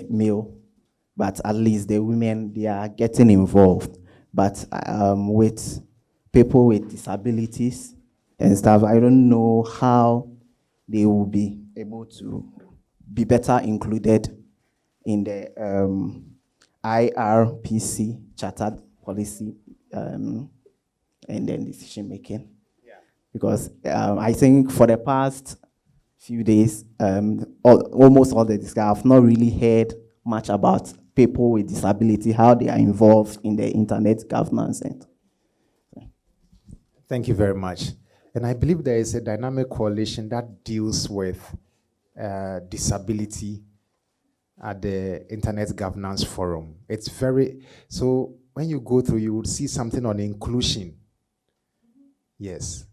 male, but at least the women, they are getting involved. But with people with disabilities and stuff, I don't know how they will be able to be better included in the IRPC chartered policy and then decision making. Because I think for the past few days, almost all the discussion, I've not really heard much about people with disability, how they are involved in the internet governance. Thank you very much. And I believe there is a dynamic coalition that deals with disability at the Internet Governance Forum. It's very, so when you go through, you would see something on inclusion. Yes.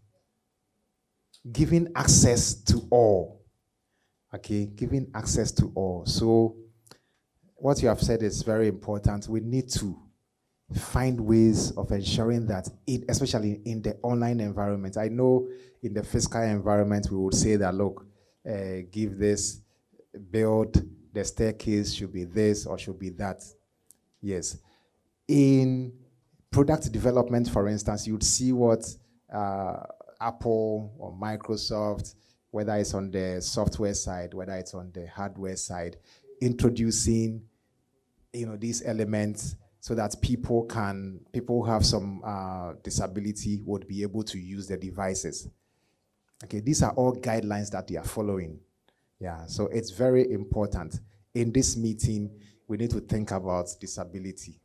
Giving access to all. Okay, giving access to all. So what you have said is very important. We need to find ways of ensuring that especially in the online environment. I know in the physical environment, we would say that, look, give this, build, the staircase should be this or should be that. Yes. In product development, for instance, you'd see what Apple or Microsoft, whether it's on the software side, whether it's on the hardware side, introducing, these elements so that people who have some disability would be able to use the devices. Okay, these are all guidelines that they are following. Yeah, so it's very important. In this meeting, we need to think about disability.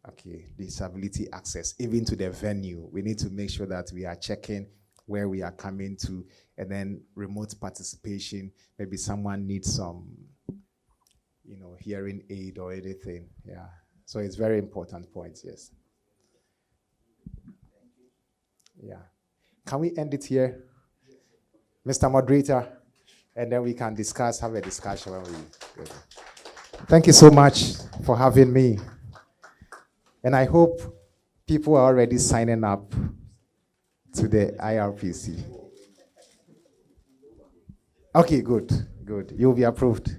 Okay, disability access, even to the venue. We need to make sure that we are checking where we are coming to, and then remote participation. Maybe someone needs some, hearing aid or anything. Yeah, so it's very important point, yes. Yeah. Can we end it here? Mr. Moderator, and then we can have a discussion when we go. Thank you so much for having me. And I hope people are already signing up to the IRPC. Okay, good. You'll be approved.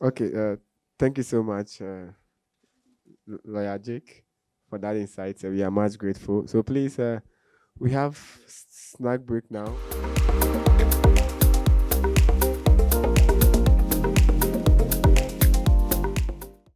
Okay, thank you so much, Lawyer Jake, for that insight. We are much grateful. So please, we have snack break now.